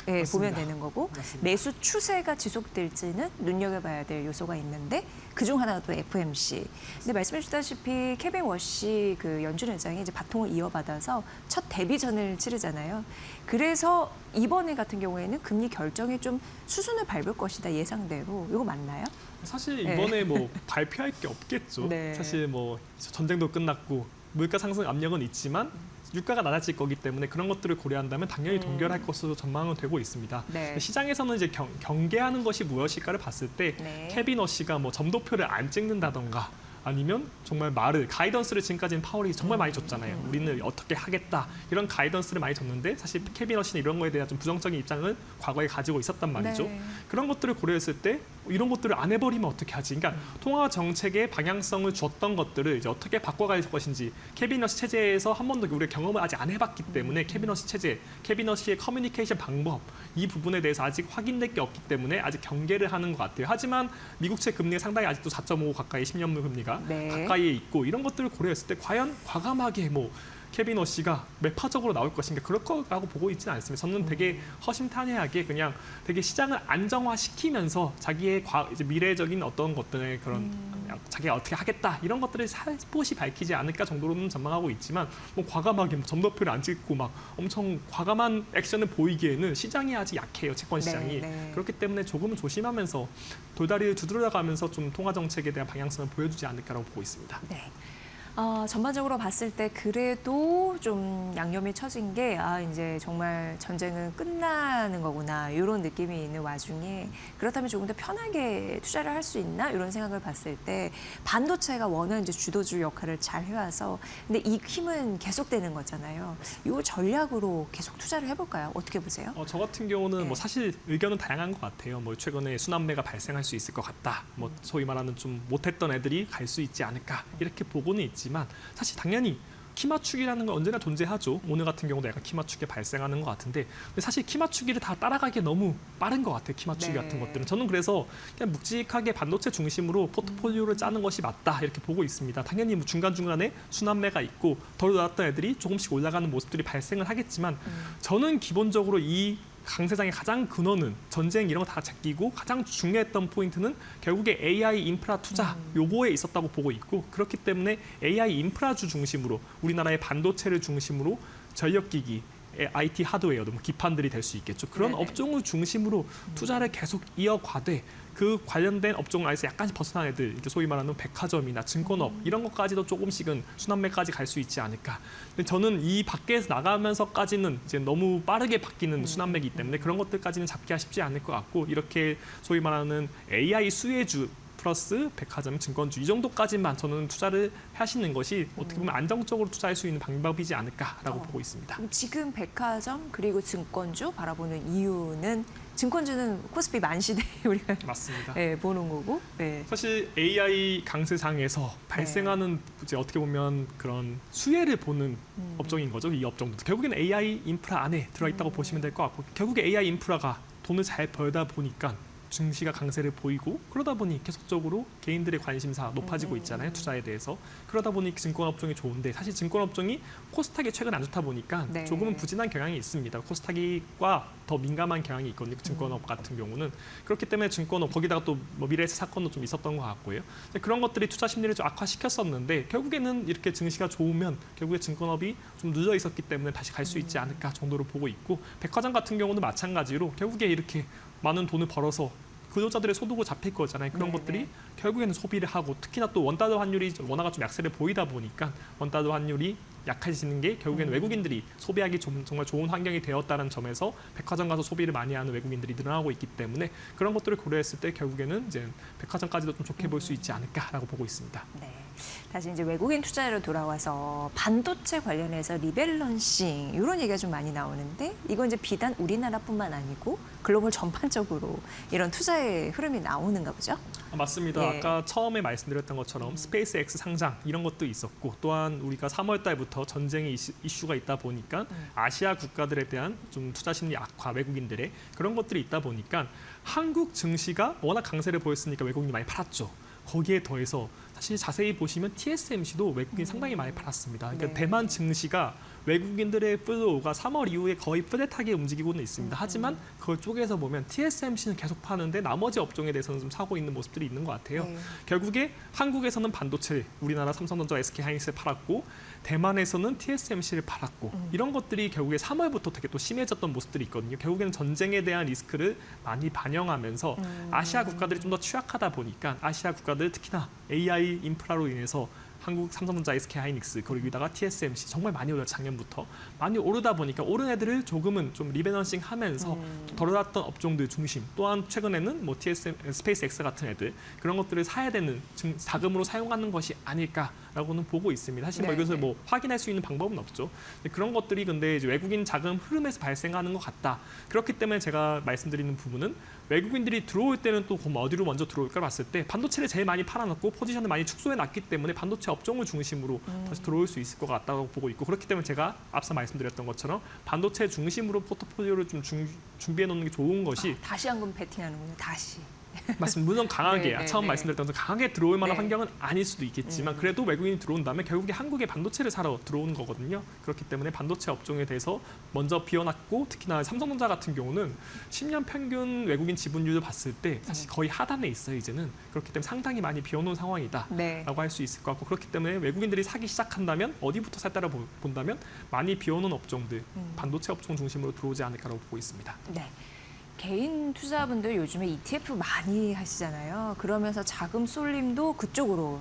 보면 맞습니다. 되는 거고 맞습니다. 매수 추세가 지속될지는 눈여겨봐야 될 요소가 있는데 그중 하나가 또 FMC. 근데 말씀해 주다시피 케빈 워시 그 연준 의장이 이제 바통을 이어받아서 첫 데뷔전을 치르잖아요. 그래서 이번에 같은 경우에는 금리 결정이 좀 수순을 밟을 것이다 예상대로. 이거 맞나요? 사실 네. 이번에 뭐 발표할 게 없겠죠. 네. 사실 뭐 전쟁도 끝났고 물가 상승 압력은 있지만 유가가 낮아질 거기 때문에 그런 것들을 고려한다면 당연히 동결할 것으로 전망은 되고 있습니다. 네. 시장에서는 이제 경계하는 것이 무엇일까를 봤을 때 네. 케빈 워시가 뭐 점도표를 안 찍는다던가 아니면 정말 가이던스를 지금까지는 파월이 정말 많이 줬잖아요. 우리는 어떻게 하겠다 이런 가이던스를 많이 줬는데 사실 케빈 워시는 이런 거에 대한 좀 부정적인 입장을 과거에 가지고 있었단 말이죠. 네. 그런 것들을 고려했을 때 이런 것들을 안 해버리면 어떻게 하지? 그러니까 통화 정책의 방향성을 줬던 것들을 이제 어떻게 바꿔갈 것인지 케빈 워시 체제에서 한 번도 우리가 경험을 아직 안 해봤기 때문에 케빈 워시 체제, 케빈 워시의 커뮤니케이션 방법 이 부분에 대해서 아직 확인될 게 없기 때문에 아직 경계를 하는 것 같아요. 하지만 미국채 금리가 상당히 아직도 4.5 가까이 10년물 금리가 네. 가까이에 있고 이런 것들을 고려했을 때 과연 과감하게 뭐 케빈 워시가 매파적으로 나올 것인가 그럴 거라고 보고 있지는 않습니다. 저는 되게 허심탄회하게 그냥 되게 시장을 안정화시키면서 자기의 이제 미래적인 어떤 것들의 그런 자기가 어떻게 하겠다 이런 것들을 살포시 밝히지 않을까 정도로는 전망하고 있지만 뭐 과감하게 뭐 점도표를 안 찍고 막 엄청 과감한 액션을 보이기에는 시장이 아직 약해요. 채권 시장이. 네. 그렇기 때문에 조금은 조심하면서 돌다리를 두드려가면서 좀 통화 정책에 대한 방향성을 보여주지 않을까라고 보고 있습니다. 네. 전반적으로 봤을 때 그래도 좀 양념이 쳐진 게 이제 정말 전쟁은 끝나는 거구나 이런 느낌이 있는 와중에 그렇다면 조금 더 편하게 투자를 할 수 있나 이런 생각을 봤을 때 반도체가 워낙 이제 주도주 역할을 잘 해와서 근데 이 힘은 계속되는 거잖아요. 이 전략으로 계속 투자를 해볼까요? 어떻게 보세요? 저 같은 경우는 네. 뭐 사실 의견은 다양한 것 같아요. 뭐 최근에 순환매가 발생할 수 있을 것 같다. 뭐 소위 말하는 좀 못했던 애들이 갈 수 있지 않을까 이렇게 보고는 있지만 사실 당연히 키 맞추기라는 건 언제나 존재하죠. 오늘 같은 경우도 약간 키 맞추기 발생하는 것 같은데 근데 사실 키 맞추기를 다 따라가기 너무 빠른 것 같아요. 키 맞추기 네. 같은 것들은 저는 그래서 그냥 묵직하게 반도체 중심으로 포트폴리오를 짜는 것이 맞다 이렇게 보고 있습니다. 당연히 뭐 중간중간에 순환매가 있고 덜 올랐던 애들이 조금씩 올라가는 모습들이 발생을 하겠지만 저는 기본적으로 이 강세장의 가장 근원은 전쟁 이런 거 다 제끼고 가장 중요했던 포인트는 결국에 AI 인프라 투자 요거에 있었다고 보고 있고 그렇기 때문에 AI 인프라주 중심으로 우리나라의 반도체를 중심으로 전력기기 IT 하드웨어도 뭐 기판들이 될 수 있겠죠. 그런 네네. 업종을 중심으로 투자를 계속 이어가되 그 관련된 업종 안에서 약간씩 벗어난 애들, 이제 소위 말하는 백화점이나 증권업 이런 것까지도 조금씩은 순환매까지 갈 수 있지 않을까. 근데 저는 이 밖에서 나가면서까지는 이제 너무 빠르게 바뀌는 순환매이기 때문에 그런 것들까지는 잡기가 쉽지 않을 것 같고 이렇게 소위 말하는 AI 수혜주 플러스 백화점, 증권주 이 정도까지만 저는 투자를 하시는 것이 어떻게 보면 안정적으로 투자할 수 있는 방법이지 않을까라고 보고 있습니다. 그럼 지금 백화점 그리고 증권주 바라보는 이유는 증권주는 코스피 만시대 우리가 맞습니다. 보는 거고. 네. 사실 AI 강세장에서 발생하는 이제 어떻게 보면 그런 수혜를 보는 업종인 거죠. 이 업종도 결국에는 AI 인프라 안에 들어있다고 보시면 될 것 같고 결국에 AI 인프라가 돈을 잘 벌다 보니까 증시가 강세를 보이고 그러다 보니 계속적으로 개인들의 관심사 높아지고 있잖아요. 투자에 대해서. 그러다 보니 증권업종이 좋은데 사실 증권업종이 코스닥이 최근 안 좋다 보니까 네. 조금은 부진한 경향이 있습니다. 코스닥과 더 민감한 경향이 있거든요. 증권업 같은 경우는. 그렇기 때문에 증권업 거기다가 또 뭐 미래에셋 사건도 좀 있었던 것 같고요. 그런 것들이 투자 심리를 좀 악화시켰었는데 결국에는 이렇게 증시가 좋으면 결국에 증권업이 좀 눌려 있었기 때문에 다시 갈 수 있지 않을까 정도로 보고 있고 백화점 같은 경우는 마찬가지로 결국에 이렇게 많은 돈을 벌어서 근로자들의 소득으로 잡힐 거잖아요. 그런 네네. 것들이 결국에는 소비를 하고 특히나 또 원달러 환율이 원화가 좀 약세를 보이다 보니까 원달러 환율이 약해지는 게 결국에는 외국인들이 소비하기 정말 좋은 환경이 되었다는 점에서 백화점 가서 소비를 많이 하는 외국인들이 늘어나고 있기 때문에 그런 것들을 고려했을 때 결국에는 이제 백화점까지도 좀 좋게 볼 수 있지 않을까라고 보고 있습니다. 네. 다시 이제 외국인 투자로 돌아와서 반도체 관련해서 리밸런싱 이런 얘기가 좀 많이 나오는데 이건 이제 비단 우리나라뿐만 아니고 글로벌 전반적으로 이런 투자의 흐름이 나오는가 보죠? 맞습니다. 예. 아까 처음에 말씀드렸던 것처럼 스페이스 X 상장 이런 것도 있었고 또한 우리가 3월 달부터 전쟁의 이슈가 있다 보니까 아시아 국가들에 대한 좀 투자 심리 악화 외국인들의 그런 것들이 있다 보니까 한국 증시가 워낙 강세를 보였으니까 외국인이 많이 팔았죠. 거기에 더해서 사실 자세히 보시면 TSMC도 외국인 상당히 많이 팔았습니다. 그러니까 네. 대만 증시가 외국인들의 플로우가 3월 이후에 거의 뚜렷하게 움직이고는 있습니다. 하지만 그걸 쪼개서 보면 TSMC는 계속 파는데 나머지 업종에 대해서는 좀 사고 있는 모습들이 있는 것 같아요. 네. 결국에 한국에서는 반도체, 우리나라 삼성전자, SK하이닉스를 팔았고 대만에서는 TSMC를 팔았고 이런 것들이 결국에 3월부터 되게 또 심해졌던 모습들이 있거든요. 결국에는 전쟁에 대한 리스크를 많이 반영하면서 아시아 국가들이 좀 더 취약하다 보니까 아시아 국가들 특히나 AI 인프라로 인해서 한국 삼성전자, SK하이닉스 그리고 여기다가 TSMC 정말 많이 올라 작년부터 많이 오르다 보니까 오른 애들을 조금은 좀 리밸런싱하면서 덜 올랐던 업종들 중심 또한 최근에는 뭐 스페이스X 같은 애들 그런 것들을 사야 되는 자금으로 사용하는 것이 아닐까라고는 보고 있습니다. 사실 뭐 네, 이것을 네. 뭐 확인할 수 있는 방법은 없죠. 근데 그런 것들이 근데 이제 외국인 자금 흐름에서 발생하는 것 같다. 그렇기 때문에 제가 말씀드리는 부분은 외국인들이 들어올 때는 또 어디로 먼저 들어올까 봤을 때 반도체를 제일 많이 팔아놓고 포지션을 많이 축소해 놨기 때문에 반도체 업종을 중심으로 다시 들어올 수 있을 것 같다고 보고 있고 그렇기 때문에 제가 앞서 말씀드렸던 것처럼 반도체 중심으로 포트폴리오를 좀 준비해 놓는 게 좋은 것이 다시 한번 베팅하는군요. 다시. 맞습니다. 물론 강하게 네, 네, 처음 네. 말씀드렸던 것처럼 강하게 들어올 만한 네. 환경은 아닐 수도 있겠지만 그래도 외국인이 들어온다면 결국에 한국에 반도체를 사러 들어오는 거거든요. 그렇기 때문에 반도체 업종에 대해서 먼저 비워놨고 특히나 삼성전자 같은 경우는 10년 평균 외국인 지분율을 봤을 때 사실 거의 하단에 있어요. 이제는 그렇기 때문에 상당히 많이 비워놓은 상황이다라고 네. 할 수 있을 것 같고 그렇기 때문에 외국인들이 사기 시작한다면 어디부터 살다라 본다면 많이 비워놓은 업종들 반도체 업종 중심으로 들어오지 않을까라고 보고 있습니다. 네. 개인 투자분들 요즘에 ETF 많이 하시잖아요. 그러면서 자금 쏠림도 그쪽으로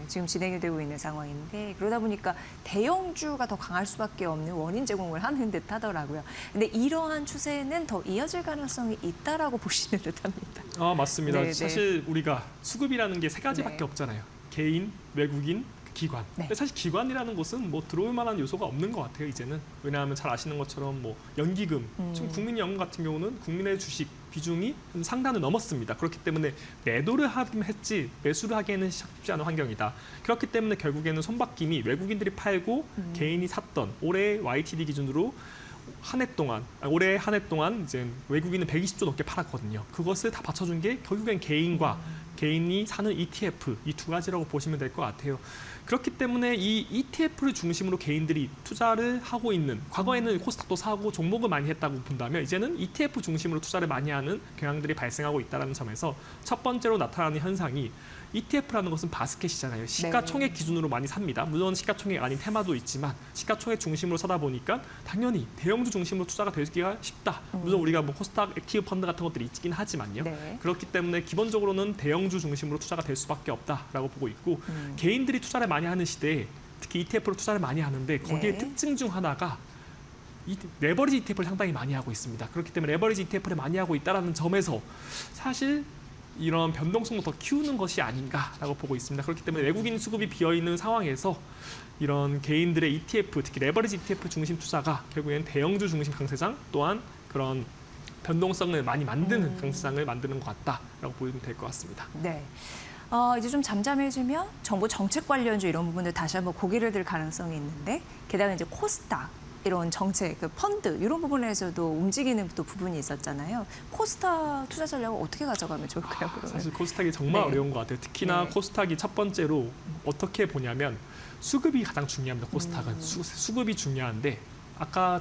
지금 진행이 되고 있는 상황인데 그러다 보니까 대형주가 더 강할 수밖에 없는 원인 제공을 하는 듯 하더라고요. 근데 이러한 추세는 더 이어질 가능성이 있다라고 보시는 듯합니다. 아 맞습니다. 네, 사실 우리가 수급이라는 게 세 가지밖에 네. 없잖아요. 개인, 외국인, 기관. 네. 근데 사실 기관이라는 곳은 뭐 들어올 만한 요소가 없는 것 같아요. 이제는 왜냐하면 잘 아시는 것처럼 뭐 연기금, 지금 국민연금 같은 경우는 국민의 주식 비중이 상단을 넘었습니다. 그렇기 때문에 매도를 하긴 했지 매수를 하기에는 쉽지 않은 환경이다. 그렇기 때문에 결국에는 손바뀜이 외국인들이 팔고 개인이 샀던 올해 YTD 기준으로 올해 한 해 동안 이제 외국인은 120조 넘게 팔았거든요. 그것을 다 받쳐준 게 결국엔 개인이 사는 ETF 이 두 가지라고 보시면 될 것 같아요. 그렇기 때문에 이 ETF를 중심으로 개인들이 투자를 하고 있는 과거에는 코스닥도 사고 종목을 많이 했다고 본다면 이제는 ETF 중심으로 투자를 많이 하는 경향들이 발생하고 있다는 점에서 첫 번째로 나타나는 현상이 ETF라는 것은 바스켓이잖아요. 시가총액 기준으로 많이 삽니다. 물론 시가총액 아닌 테마도 있지만 시가총액 중심으로 사다 보니까 당연히 대형주 중심으로 투자가 되기가 쉽다. 물론 우리가 뭐 코스닥 액티브 펀드 같은 것들이 있긴 하지만요. 네. 그렇기 때문에 기본적으로는 대형주 중심으로 투자가 될 수밖에 없다라고 보고 있고 개인들이 투자를 많이 하는 시대에 특히 ETF로 투자를 많이 하는데 거기에 네. 특징 중 하나가 레버리지 ETF를 상당히 많이 하고 있습니다. 그렇기 때문에 레버리지 ETF를 많이 하고 있다는 점에서 사실 이런 변동성도 더 키우는 것이 아닌가라고 보고 있습니다. 그렇기 때문에 외국인 수급이 비어있는 상황에서 이런 개인들의 ETF, 특히 레버리지 ETF 중심 투자가 결국엔 대형주 중심 강세장 또한 그런 변동성을 많이 만드는 강세장을 만드는 것 같다라고 보시면 될 것 같습니다. 네. 이제 좀 잠잠해지면 정부 정책 관련주 이런 부분들 다시 한번 고개를 들 가능성이 있는데 게다가 이제 코스닥 이런 정책, 그 펀드 이런 부분에서도 움직이는 또 부분이 있었잖아요. 코스닥 투자 전략을 어떻게 가져가면 좋을까요? 그러면? 사실 코스닥이 정말 네. 어려운 것 같아요. 특히나 네. 코스닥이 첫 번째로 어떻게 보냐면 수급이 가장 중요합니다. 코스닥은 수급이 중요한데 아까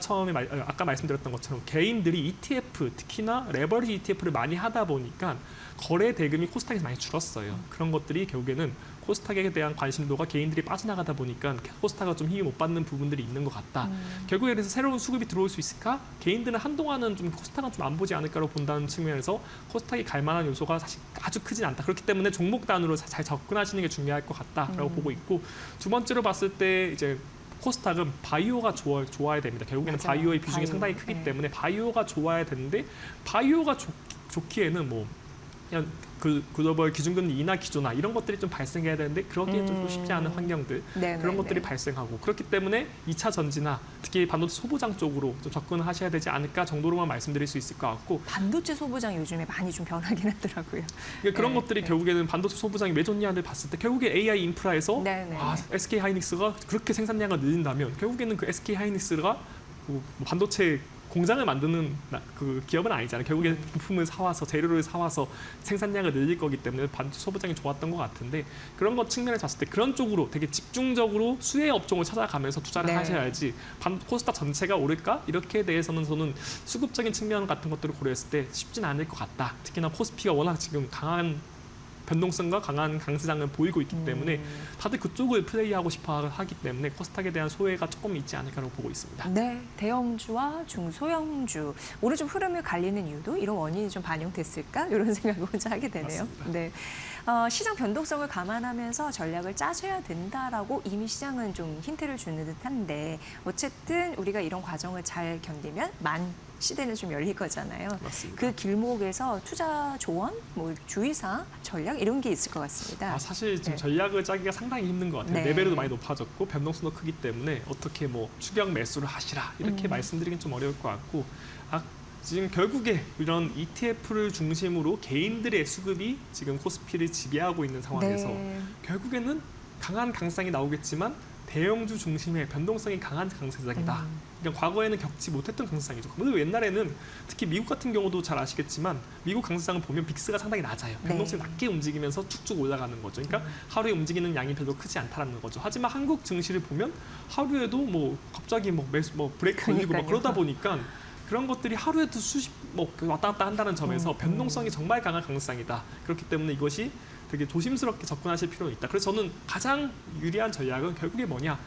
말씀드렸던 것처럼 개인들이 ETF, 특히나 레버리지 ETF를 많이 하다 보니까 거래 대금이 코스닥에서 많이 줄었어요. 그런 것들이 결국에는 코스닥에 대한 관심도가 개인들이 빠져나가다 보니까 코스닥가 좀 힘이 못 받는 부분들이 있는 것 같다. 결국에 그래서 새로운 수급이 들어올 수 있을까? 개인들은 한동안은 좀 코스닥은 좀 안 보지 않을까로 본다는 측면에서 코스닥이 갈 만한 요소가 사실 아주 크진 않다. 그렇기 때문에 종목 단으로 잘 접근하시는 게 중요할 것 같다라고 보고 있고 두 번째로 봤을 때 이제 코스닥은 바이오가 좋아야 됩니다. 결국에는 맞아요. 바이오의 비중이 바이오. 상당히 크기 네. 때문에 바이오가 좋아야 되는데 바이오가 좋기에는 뭐 그냥 그 글로벌 기준금리 인하 기조나 이런 것들이 좀 발생해야 되는데 그러기엔 좀 쉽지 않은 환경들 네, 그런 네, 것들이 네. 발생하고 그렇기 때문에 2차 전지나 특히 반도체 소부장 쪽으로 좀 접근하셔야 되지 않을까 정도로만 말씀드릴 수 있을 것 같고 반도체 소부장 요즘에 많이 좀 변하긴 하더라고요. 그러니까 그런 네, 것들이 네. 결국에는 반도체 소부장이 왜 좋냐를 봤을 때 결국에 AI 인프라에서 네, 네, 네. SK 하이닉스가 그렇게 생산량을 늘린다면 결국에는 그 SK 하이닉스가 반도체 공장을 만드는 그 기업은 아니잖아요. 결국에 부품을 사와서 재료를 사와서 생산량을 늘릴 거기 때문에 소비장이 좋았던 것 같은데 그런 것 측면에서 봤을 때 그런 쪽으로 되게 집중적으로 수혜 업종을 찾아가면서 투자를 네. 하셔야지 코스닥 전체가 오를까? 이렇게 대해서는 저는 수급적인 측면 같은 것들을 고려했을 때 쉽진 않을 것 같다. 특히나 코스피가 워낙 지금 강한 변동성과 강한 강세장을 보이고 있기 때문에 다들 그쪽을 플레이하고 싶어 하기 때문에 코스닥에 대한 소외가 조금 있지 않을까라고 보고 있습니다. 네, 대형주와 중소형주 오늘 좀 흐름을 갈리는 이유도 이런 원인이 좀 반영됐을까 이런 생각을 혼자 하게 되네요. 맞습니다. 네, 시장 변동성을 감안하면서 전략을 짜셔야 된다라고 이미 시장은 좀 힌트를 주는 듯한데 어쨌든 우리가 이런 과정을 잘 견디면 시대는 좀 열릴 거잖아요. 맞습니다. 그 길목에서 투자 조언, 뭐 주의사항, 전략 이런 게 있을 것 같습니다. 사실 지금 네. 전략을 짜기가 상당히 힘든 것 같아요. 네. 레벨도 많이 높아졌고 변동성도 크기 때문에 어떻게 뭐 추격 매수를 하시라 이렇게 말씀드리긴 좀 어려울 것 같고 지금 결국에 이런 ETF를 중심으로 개인들의 수급이 지금 코스피를 지배하고 있는 상황에서 네. 결국에는 강한 강상이 나오겠지만 대형주 중심의 변동성이 강한 강세장이다. 그러니까 과거에는 겪지 못했던 강세장이죠. 물론 옛날에는 특히 미국 같은 경우도 잘 아시겠지만 미국 강세장을 보면 빅스가 상당히 낮아요. 변동성이 네. 낮게 움직이면서 쭉쭉 올라가는 거죠. 그러니까 하루에 움직이는 양이 별로 크지 않다는 거죠. 하지만 한국 증시를 보면 하루에도 뭐 갑자기 뭐 브레이크 걸리고 막 그러니까요. 그러다 보니까 그런 것들이 하루에도 왔다 갔다 한다는 점에서 변동성이 정말 강한 강세장이다. 그렇기 때문에 이것이 되게 조심스럽게 접근하실 필요는 있다. 그래서 저는 가장 유리한 전략은 결국에 뭐냐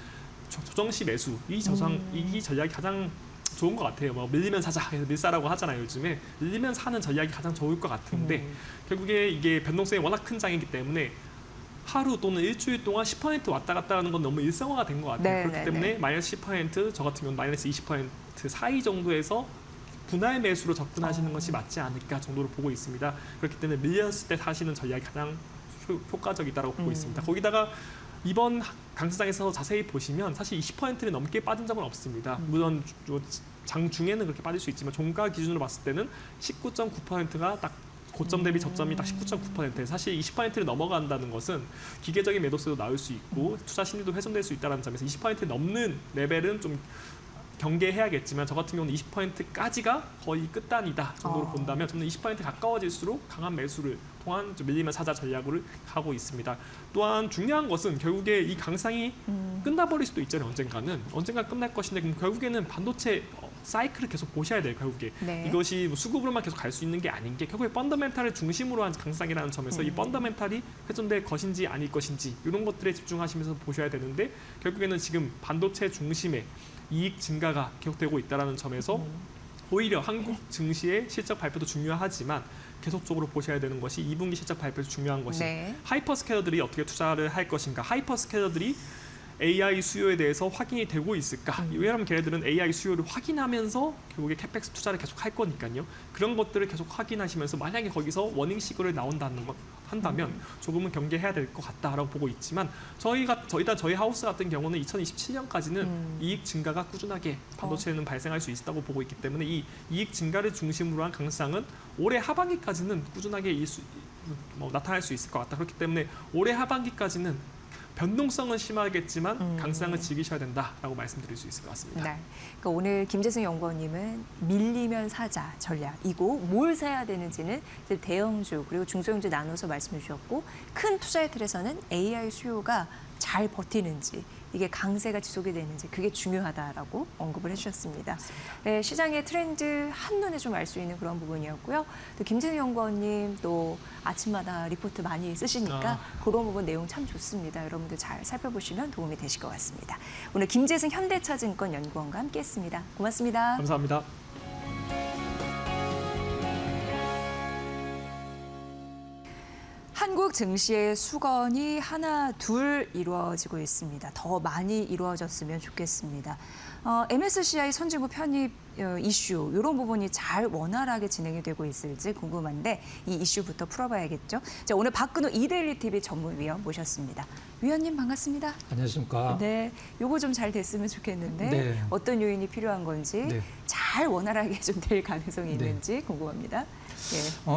조정시 매수 이 전략이 가장 좋은 것 같아요. 뭐 밀리면 사자, 밀사라고 하잖아요. 요즘에 밀리면 사는 전략이 가장 좋을 것 같은데 결국에 이게 변동성이 워낙 큰 장이기 때문에 하루 또는 일주일 동안 10% 왔다 갔다 하는 건 너무 일상화가 된 것 같아요. 네, 그렇기 네, 때문에 네. 마이너스 10%, 저 같은 경우는 마이너스 20% 사이 정도에서 분할 매수로 접근하시는 것이 맞지 않을까 정도로 보고 있습니다. 그렇기 때문에 밀렸을 때 사시는 전략이 가장 효과적이다라고 보고 있습니다. 거기다가 이번 강세장에서 자세히 보시면 사실 20%를 넘게 빠진 적은 없습니다. 물론 장 중에는 그렇게 빠질 수 있지만 종가 기준으로 봤을 때는 19.9%가 딱 고점 대비 저점이 딱 19.9%. 사실 20%를 넘어간다는 것은 기계적인 매도세도 나올 수 있고 투자 심리도 훼손될 수 있다는 점에서 20% 넘는 레벨은 좀 경계해야겠지만 저 같은 경우는 20%까지가 거의 끝단이다 정도로 본다면 저는 20% 가까워질수록 강한 매수를 통한 좀 밀리면 사자 전략을 하고 있습니다. 또한 중요한 것은 결국에 이 강상이 끝나버릴 수도 있잖아요. 언젠가 끝날 것인데 그럼 결국에는 반도체 사이클을 계속 보셔야 돼요. 결국에 네. 이것이 뭐 수급으로만 계속 갈 수 있는 게 아닌 게 결국에 펀더멘탈을 중심으로 한 강상이라는 점에서 이 펀더멘탈이 훼손될 것인지 아닐 것인지 이런 것들에 집중하시면서 보셔야 되는데 결국에는 지금 반도체 중심의 이익 증가가 계속되고 있다는 점에서 오히려 한국 증시의 실적 발표도 중요하지만 계속적으로 보셔야 되는 것이 2분기 실적 발표에서 중요한 것이 네. 하이퍼스케일러들이 어떻게 투자를 할 것인가, 하이퍼스케일러들이 AI 수요에 대해서 확인이 되고 있을까? 왜냐하면 걔네들은 AI 수요를 확인하면서 결국에 캐펙스 투자를 계속 할 거니까요. 그런 것들을 계속 확인하시면서 만약에 거기서 워닝 시그널이 나온다는 것 한다면 조금은 경계해야 될 것 같다라고 보고 있지만 저희 하우스 같은 경우는 2027년까지는 이익 증가가 꾸준하게 반도체는 발생할 수 있다고 보고 있기 때문에 이 이익 증가를 중심으로 한 강상은 올해 하반기까지는 꾸준하게 나타날 수 있을 것 같다. 그렇기 때문에 올해 하반기까지는 변동성은 심하겠지만 강상을 즐기셔야 된다라고 말씀드릴 수 있을 것 같습니다. 네. 그러니까 오늘 김재승 연구원님은 밀리면 사자 전략이고 뭘 사야 되는지는 이제 대형주 그리고 중소형주 나눠서 말씀해 주셨고 큰 투자의 틀에서는 AI 수요가 잘 버티는지 이게 강세가 지속이 되는지 그게 중요하다라고 언급을 해주셨습니다. 네, 시장의 트렌드 한눈에 좀 알 수 있는 그런 부분이었고요. 또 김재승 연구원님 또 아침마다 리포트 많이 쓰시니까 그런 부분 내용 참 좋습니다. 여러분들 잘 살펴보시면 도움이 되실 것 같습니다. 오늘 김재승 현대차증권 연구원과 함께했습니다. 고맙습니다. 감사합니다. 한국 증시의 수건이 하나 둘 이루어지고 있습니다. 더 많이 이루어졌으면 좋겠습니다. MSCI 선진국 편입 이슈 이런 부분이 잘 원활하게 진행이 되고 있을지 궁금한데 이 이슈부터 풀어봐야겠죠. 자, 오늘 박근호 이데일리 TV 전문위원 모셨습니다. 위원님 반갑습니다. 안녕하십니까. 네, 요거 좀 잘 됐으면 좋겠는데 네. 어떤 요인이 필요한 건지 네. 잘 원활하게 좀 될 가능성이 네. 있는지 궁금합니다.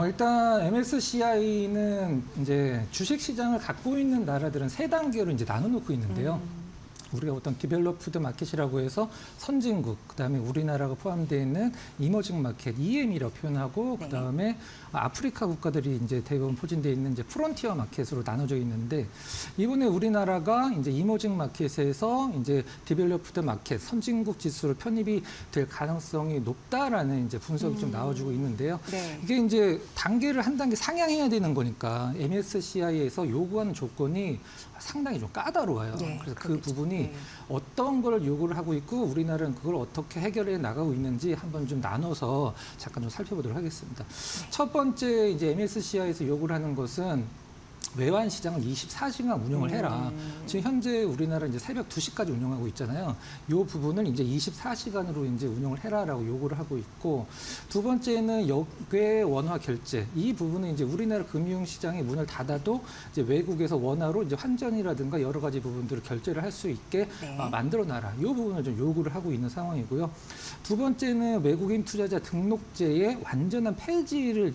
일단 MSCI는 이제 주식 시장을 갖고 있는 나라들은 세 단계로 이제 나눠 놓고 있는데요. 우리가 어떤 디벨로프드 마켓이라고 해서 선진국, 그다음에 우리나라가 포함되어 있는 이머징 마켓 (EM이라고 표현하고 네. 그다음에 아프리카 국가들이 이제 대부분 포진되어 있는 이제 프론티어 마켓으로 나눠져 있는데 이번에 우리나라가 이제 이머징 마켓에서 이제 디벨로프드 마켓 선진국 지수로 편입이 될 가능성이 높다라는 이제 분석이 좀 나와주고 있는데요. 네. 이게 이제 단계를 한 단계 상향해야 되는 거니까 MSCI에서 요구하는 조건이 상당히 좀 까다로워요. 네, 그래서 그 그렇겠죠. 부분이 네. 어떤 걸 요구를 하고 있고 우리나라는 그걸 어떻게 해결해 나가고 있는지 한번 좀 나눠서 잠깐 좀 살펴보도록 하겠습니다. 첫 번째 이제 MSCI에서 요구를 하는 것은 외환 시장을 24시간 운영을 해라. 지금 현재 우리나라 이제 새벽 2시까지 운영하고 있잖아요. 이 부분을 이제 24시간으로 이제 운영을 해라라고 요구를 하고 있고, 두 번째는 역외 원화 결제. 이 부분은 이제 우리나라 금융 시장의 문을 닫아도 이제 외국에서 원화로 이제 환전이라든가 여러 가지 부분들을 결제를 할 수 있게 네. 만들어 놔라. 이 부분을 좀 요구를 하고 있는 상황이고요. 두 번째는 외국인 투자자 등록제의 완전한 폐지를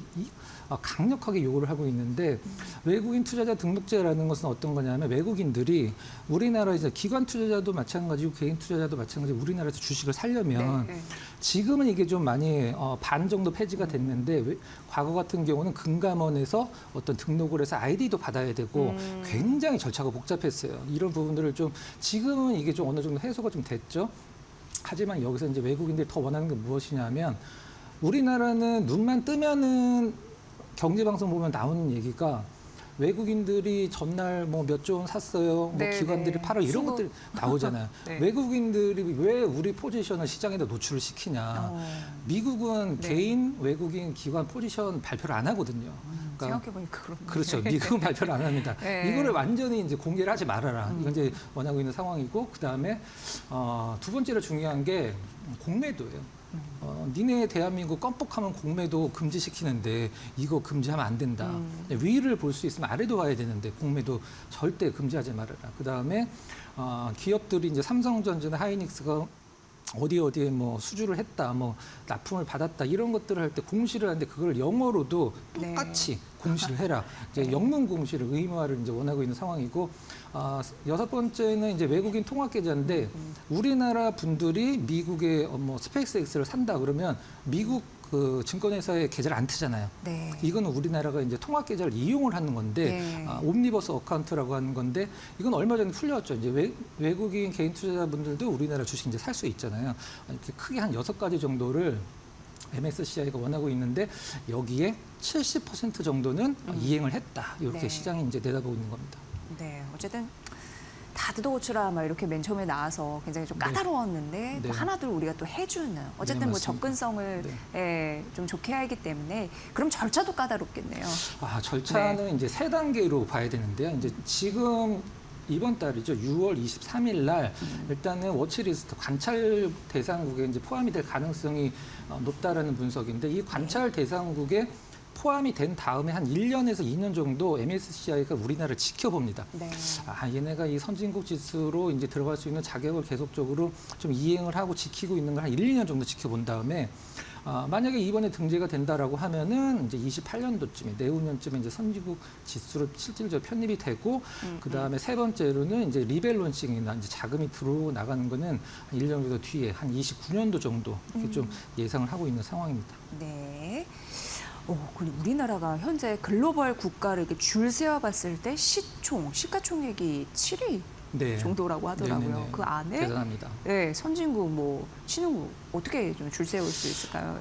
강력하게 요구를 하고 있는데 외국인 투자자 등록제라는 것은 어떤 거냐면 외국인들이 우리나라 이제 기관 투자자도 마찬가지고 개인 투자자도 마찬가지고 우리나라에서 주식을 살려면 네. 지금은 이게 좀 많이 반 정도 폐지가 됐는데 과거 같은 경우는 금감원에서 어떤 등록을 해서 아이디도 받아야 되고 굉장히 절차가 복잡했어요. 이런 부분들을 좀 지금은 이게 좀 어느 정도 해소가 좀 됐죠. 하지만 여기서 이제 외국인들이 더 원하는 게 무엇이냐면 우리나라는 눈만 뜨면은 경제방송 보면 나오는 얘기가 외국인들이 전날 뭐 몇 조 원 샀어요. 네, 뭐 기관들이 네. 팔아 이런 수급. 것들이 나오잖아요. 네. 외국인들이 왜 우리 포지션을 시장에다 노출을 시키냐. 미국은 네. 개인 외국인 기관 포지션 발표를 안 하거든요. 그러니까 생각해보니까 그렇네. 그렇죠. 미국은 발표를 안 합니다. 네. 이거를 완전히 이제 공개를 하지 말아라. 이건 이제 원하고 있는 상황이고, 그 다음에 두 번째로 중요한 게 공매도예요. 니네 대한민국 껌뻑하면 공매도 금지시키는데 이거 금지하면 안 된다. 위를 볼 수 있으면 아래도 봐야 되는데 공매도 절대 금지하지 말아라. 그 다음에 기업들이 이제 삼성전자나 하이닉스가 어디에 뭐 수주를 했다, 뭐 납품을 받았다 이런 것들을 할 때 공시를 하는데 그걸 영어로도 똑같이 공시를 해라. 이제 영문 공시를 의무화를 이제 원하고 있는 상황이고, 여섯 번째는 이제 외국인 통화 계좌인데 우리나라 분들이 미국의 뭐 스페이스X를 산다 그러면 미국 그 증권회사의 계좌를 안 트잖아요. 네. 이거는 우리나라가 이제 통화 계좌를 이용을 하는 건데 네. 옴니버스 어카운트라고 하는 건데 이건 얼마 전에 풀렸죠. 이제 외국인 개인 투자자분들도 우리나라 주식 이제 살 수 있잖아요. 이렇게 크게 한 6가지 정도를 MSCI가 원하고 있는데 여기에 70% 정도는 이행을 했다. 이렇게 네. 시장이 이제 내다보고 있는 겁니다. 네, 어쨌든 다 뜯어고추라 막 이렇게 맨 처음에 나와서 굉장히 좀 네. 까다로웠는데 또 네. 하나둘 우리가 또 해주는 어쨌든 네, 뭐 맞습니다. 접근성을 좀 좋게 하기 때문에 그럼 절차도 까다롭겠네요. 절차는 이제 3단계로 봐야 되는데요. 이제 지금 이번 달이죠. 6월 23일 날 일단은 워치리스트 관찰 대상국에 이제 포함이 될 가능성이 높다라는 분석인데 이 관찰 대상국에 포함이 된 다음에 한 1년에서 2년 정도 MSCI가 우리나라를 지켜봅니다. 네. 얘네가 이 선진국 지수로 이제 들어갈 수 있는 자격을 계속적으로 좀 이행을 하고 지키고 있는 걸 한 1, 2년 정도 지켜본 다음에 만약에 이번에 등재가 된다라고 하면은 이제 28년도쯤에 내후년쯤에 이제 선진국 지수로 실질적으로 편입이 되고 그 다음에 세 번째로는 이제 리밸런싱이나 이제 자금이 들어오고 나가는 거는 한 1년 정도 뒤에 한 29년도 정도 이렇게 좀 예상을 하고 있는 상황입니다. 네. 그리고 우리나라가 현재 글로벌 국가를 이렇게 줄 세어봤을 때 시가총액이 7위 네. 정도라고 하더라고요. 네네네. 그 안에 대단합니다. 네, 선진국, 뭐 신흥국 어떻게 좀 줄 세울 수 있을까요?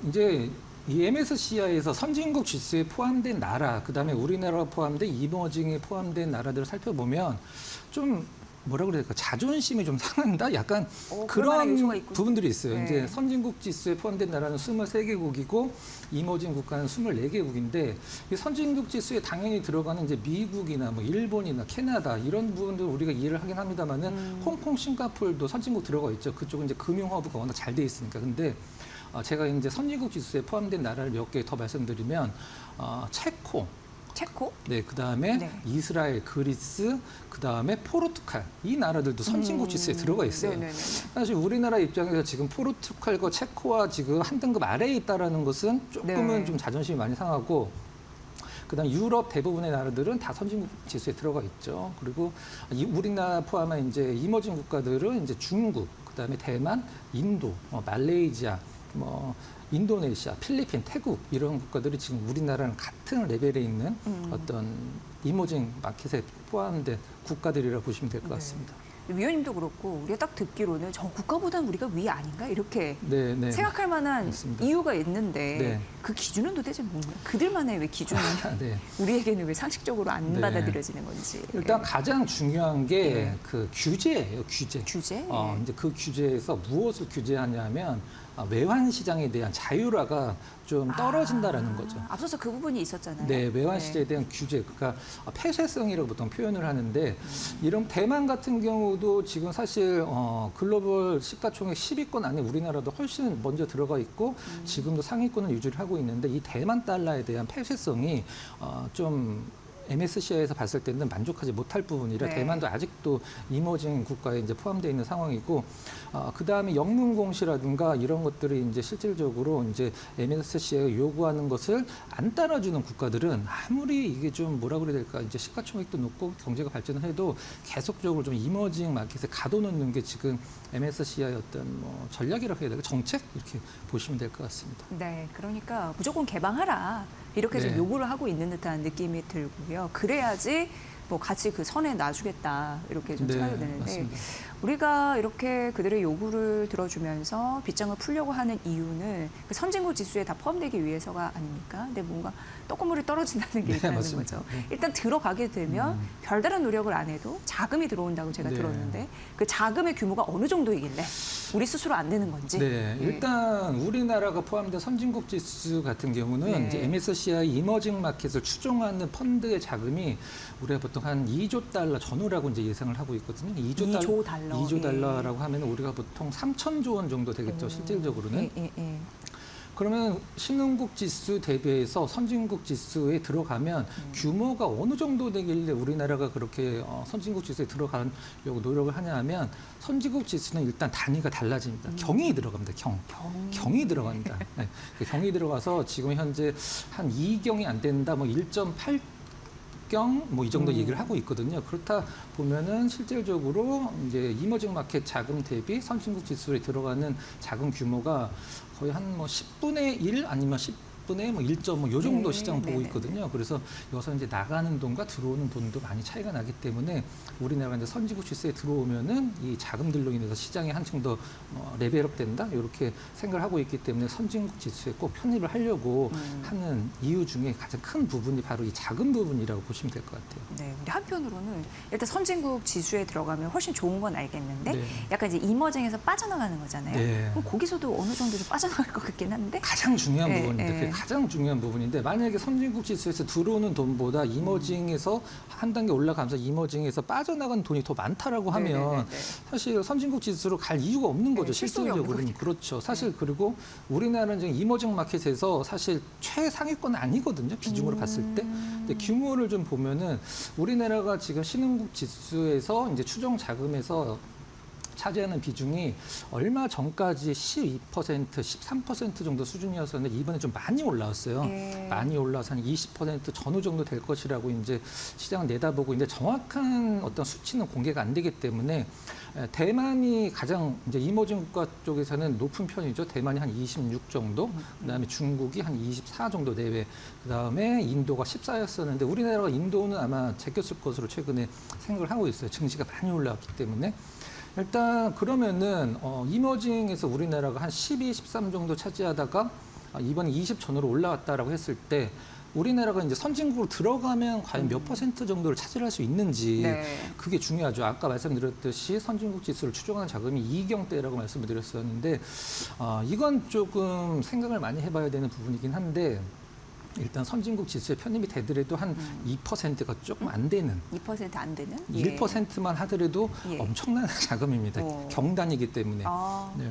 네. 이제 이 MSCI에서 선진국 지수에 포함된 나라, 그다음에 우리나라가 포함된 이머징에 포함된 나라들을 살펴보면 좀 뭐라 그래야 될까, 자존심이 좀 상한다? 약간 그럴 만한 요소가 그런 있군요. 부분들이 있어요. 네. 이제 선진국 지수에 포함된 나라는 23개국이고 이머징 국가는 24개국인데 이 선진국 지수에 당연히 들어가는 이제 미국이나 뭐 일본이나 캐나다 이런 부분들 우리가 이해를 하긴 합니다만은 홍콩, 싱가포르도 선진국 들어가 있죠. 그쪽은 이제 금융 허브가 워낙 잘 돼 있으니까. 근데 제가 이제 선진국 지수에 포함된 나라를 몇 개 더 말씀드리면 체코, 네, 그 다음에 네. 이스라엘, 그리스, 그 다음에 포르투갈 이 나라들도 선진국 지수에 들어가 있어요. 네네네. 사실 우리나라 입장에서 지금 포르투갈과 체코와 지금 한 등급 아래에 있다라는 것은 조금은 네. 좀 자존심이 많이 상하고. 그다음 유럽 대부분의 나라들은 다 선진국 지수에 들어가 있죠. 그리고 우리나라 포함한 이제 이머징 국가들은 이제 중국, 그다음에 대만, 인도, 말레이시아, 인도네시아, 필리핀, 태국 이런 국가들이 지금 우리나라랑 같은 레벨에 있는 어떤 이머징 마켓에 포함된 국가들이라고 보시면 될 것 같습니다. 위원님도 그렇고 우리가 딱 듣기로는 저 국가보다는 우리가 위 아닌가 이렇게 네, 네. 생각할 만한 맞습니다. 이유가 있는데 네. 그 기준은 도대체 뭔가요? 그들만의 왜 기준이 네. 우리에게는 왜 상식적으로 안 네. 받아들여지는 건지. 일단 가장 중요한 게 네. 그 규제예요, 규제. 규제? 이제 그 규제에서 무엇을 규제하냐면 외환 시장에 대한 자유화가 좀 떨어진다라는 거죠. 앞서서 그 부분이 있었잖아요. 네, 외환 시장에 대한 규제, 그러니까 폐쇄성이라고 보통 표현을 하는데 이런 대만 같은 경우도 지금 사실 글로벌 시가총액 10위권 안에 우리나라도 훨씬 먼저 들어가 있고 지금도 상위권을 유지를 하고 있는데 이 대만 달러에 대한 폐쇄성이 좀 MSCI에서 봤을 때는 만족하지 못할 부분이라 네. 대만도 아직도 이머징 국가에 이제 포함되어 있는 상황이고 그 다음에 영문 공시라든가 이런 것들이 이제 실질적으로 이제 MSCI가 요구하는 것을 안 따라주는 국가들은 아무리 이게 좀 뭐라 그래야 될까 이제 시가총액도 높고 경제가 발전을 해도 계속적으로 좀 이머징 마켓에 가둬놓는 게 지금 MSCI의 어떤 전략이라고 해야 될까 정책 이렇게 보시면 될 것 같습니다. 네, 그러니까 무조건 개방하라 이렇게 좀 네. 요구를 하고 있는 듯한 느낌이 들고요. 그래야지 뭐 같이 그 선에 놔주겠다 이렇게 좀 네, 생각이 되는데 맞습니다. 우리가 이렇게 그들의 요구를 들어주면서 빗장을 풀려고 하는 이유는 그 선진국 지수에 다 포함되기 위해서가 아닙니까? 근데 뭔가 떡고물이 떨어진다는 게 네, 있다는 맞습니다. 거죠. 네. 일단 들어가게 되면 별다른 노력을 안 해도 자금이 들어온다고 제가 네. 들었는데 그 자금의 규모가 어느 정도이길래 우리 스스로 안 되는 건지. 네, 일단 우리나라가 포함된 선진국 지수 같은 경우는 네. 이제 MSCI 이머징 마켓을 추종하는 펀드의 자금이 우리가 보통 한 2조 달러 전후라고 이제 예상을 하고 있거든요. 2조 달러. 2조 예. 달러라고 하면 우리가 보통 3천조 원 정도 되겠죠, 실질적으로는. 예. 그러면 신흥국 지수 대비해서 선진국 지수에 들어가면 규모가 어느 정도 되길래 우리나라가 그렇게 선진국 지수에 들어가려고 노력을 하냐 하면 선진국 지수는 일단 단위가 달라집니다. 경이 들어갑니다. 경이 들어갑니다. 네. 그 경이 들어가서 지금 현재 한 2경이 안 된다, 뭐 1.8 뭐 이 정도 얘기를 하고 있거든요. 그렇다 보면은 실질적으로 이제 이머징 마켓 자금 대비 선진국 지수에 들어가는 자금 규모가 거의 한 뭐 10분의 1 아니면 10분의 뭐 1.5 요 정도 네, 시장 보고 네네. 있거든요. 그래서 여기서 이제 나가는 돈과 들어오는 돈도 많이 차이가 나기 때문에 우리나라가 이제 선진국 지수에 들어오면은 이 자금들로 인해서 시장이 한층 더 레벨업 된다 이렇게 생각을 하고 있기 때문에 선진국 지수에 꼭 편입을 하려고 하는 이유 중에 가장 큰 부분이 바로 이 자금 부분이라고 보시면 될 것 같아요. 네, 근데 한편으로는 일단 선진국 지수에 들어가면 훨씬 좋은 건 알겠는데 네. 약간 이제 이머징에서 빠져나가는 거잖아요. 네. 그럼 거기서도 어느 정도 좀 빠져나갈 것 같긴 한데. 가장 중요한 네, 부분인데 네. 그게 가장 중요한 부분인데 만약에 선진국 지수에서 들어오는 돈보다 이머징에서 한 단계 올라가면서 이머징에서 빠져나간 돈이 더 많다라고 하면 네네네네. 사실 선진국 지수로 갈 이유가 없는 거죠. 네, 실속이 없는 실질적으로는 거니까. 그렇죠. 사실 그리고 우리나라는 지금 이머징 마켓에서 사실 최상위권 아니거든요. 비중으로 봤을 때. 근데 규모를 좀 보면은 우리나라가 지금 신흥국 지수에서 이제 추정 자금에서 차지하는 비중이 얼마 전까지 12%, 13% 정도 수준이었었는데 이번에 좀 많이 올라왔어요. 예. 많이 올라서 한 20% 전후 정도 될 것이라고 이제 시장을 내다보고 있는데 정확한 어떤 수치는 공개가 안 되기 때문에 대만이 가장 이제 이머징 국가 쪽에서는 높은 편이죠. 대만이 한 26 정도, 그다음에 중국이 한 24 정도 내외, 그다음에 인도가 14였었는데 우리나라가 인도는 아마 제꼈을 것으로 최근에 생각을 하고 있어요. 증시가 많이 올라왔기 때문에. 일단 그러면은 이머징에서 우리나라가 한 12, 13 정도 차지하다가 이번에 20 전후로 올라왔다라고 했을 때 우리나라가 이제 선진국으로 들어가면 과연 몇 퍼센트 정도를 차지할 수 있는지 네. 그게 중요하죠. 아까 말씀드렸듯이 선진국 지수를 추종하는 자금이 2경대라고 말씀을 드렸었는데 이건 조금 생각을 많이 해봐야 되는 부분이긴 한데 일단 선진국 지수에 편입이 되더라도 한 2%가 조금 안 되는 2% 안 되는? 1%만 하더라도 예. 엄청난 자금입니다. 오. 경단이기 때문에. 아, 네.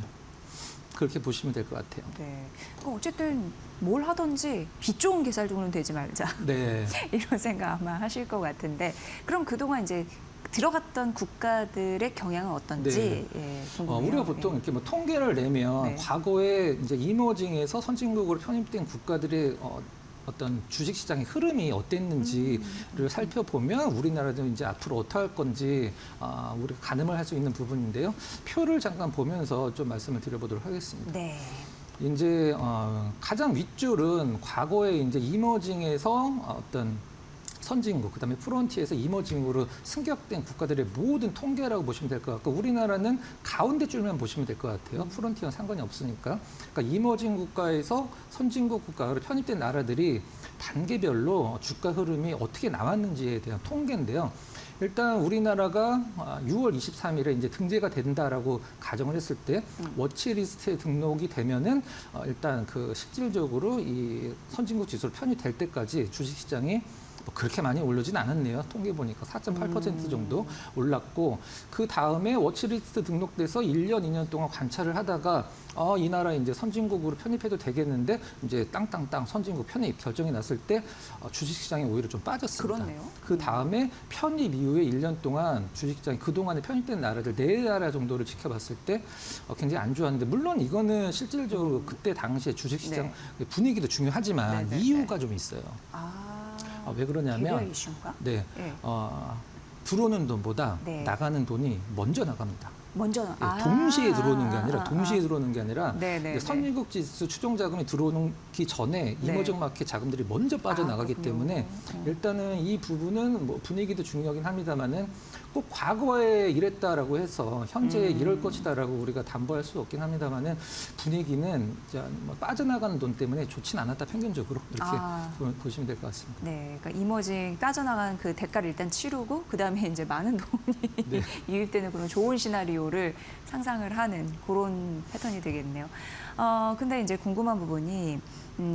그렇게 보시면 될 것 같아요. 네. 그럼 어쨌든 뭘 하든지 빛 좋은 개살도는 되지 말자. 네. 이런 생각 아마 하실 것 같은데 그럼 그동안 이제 들어갔던 국가들의 경향은 어떤지 예, 궁금해요. 우리가 보통 이렇게 뭐 통계를 내면 네. 과거에 이제 이머징에서 선진국으로 편입된 국가들의 어떤 주식시장의 흐름이 어땠는지를 살펴보면 우리나라도 이제 앞으로 어떻게 할 건지 우리가 가늠을 할 수 있는 부분인데요. 표를 잠깐 보면서 좀 말씀을 드려보도록 하겠습니다. 네. 이제 가장 윗줄은 과거에 이제 이머징에서 어떤 선진국, 그다음에 프론티에서 이머징으로 승격된 국가들의 모든 통계라고 보시면 될 것 같고 우리나라는 가운데 줄만 보시면 될 것 같아요. 프론티어는 상관이 없으니까. 그러니까 이머징 국가에서 선진국 국가로 편입된 나라들이 단계별로 주가 흐름이 어떻게 나왔는지에 대한 통계인데요. 일단 우리나라가 6월 23일에 이제 등재가 된다라고 가정을 했을 때 워치리스트에 등록이 되면은 일단 그 실질적으로 이 선진국 지수로 편입될 때까지 주식시장이 뭐 그렇게 많이 오르진 않았네요. 통계 보니까 4.8% 정도 올랐고 그 다음에 워치리스트 등록돼서 1년, 2년 동안 관찰을 하다가 이 나라 이제 선진국으로 편입해도 되겠는데 이제 땅땅땅 선진국 편입 결정이 났을 때 주식시장이 오히려 좀 빠졌습니다. 그렇네요. 그 다음에 편입 이후에 1년 동안 주식시장이 그동안에 편입된 나라들 4나라 정도를 지켜봤을 때 굉장히 안 좋았는데 물론 이거는 실질적으로 그때 당시에 주식시장 분위기도 중요하지만 이유가 좀 있어요. 왜 그러냐면 개별 이슈인가? 네, 네. 들어오는 돈보다 네. 나가는 돈이 먼저 나갑니다. 먼저 동시에 들어오는 게 아니라 동시에 들어오는 게 아니라 네. 선진국 지수 추정 자금이 들어오기 전에 네. 이머징 마켓 자금들이 먼저 빠져나가기 그렇군요. 때문에 일단은 이 부분은 뭐 분위기도 중요하긴 합니다만은 꼭 과거에 이랬다라고 해서 현재 이럴 것이다라고 우리가 담보할 수 없긴 합니다만은 분위기는 이제 뭐 빠져나가는 돈 때문에 좋진 않았다 평균적으로 이렇게 보시면 될 것 같습니다. 네, 그러니까 이머징 빠져나간 그 대가를 일단 치르고 그 다음에 이제 많은 돈이 유입되는 그런 좋은 시나리오를 상상을 하는 그런 패턴이 되겠네요. 근데 이제 궁금한 부분이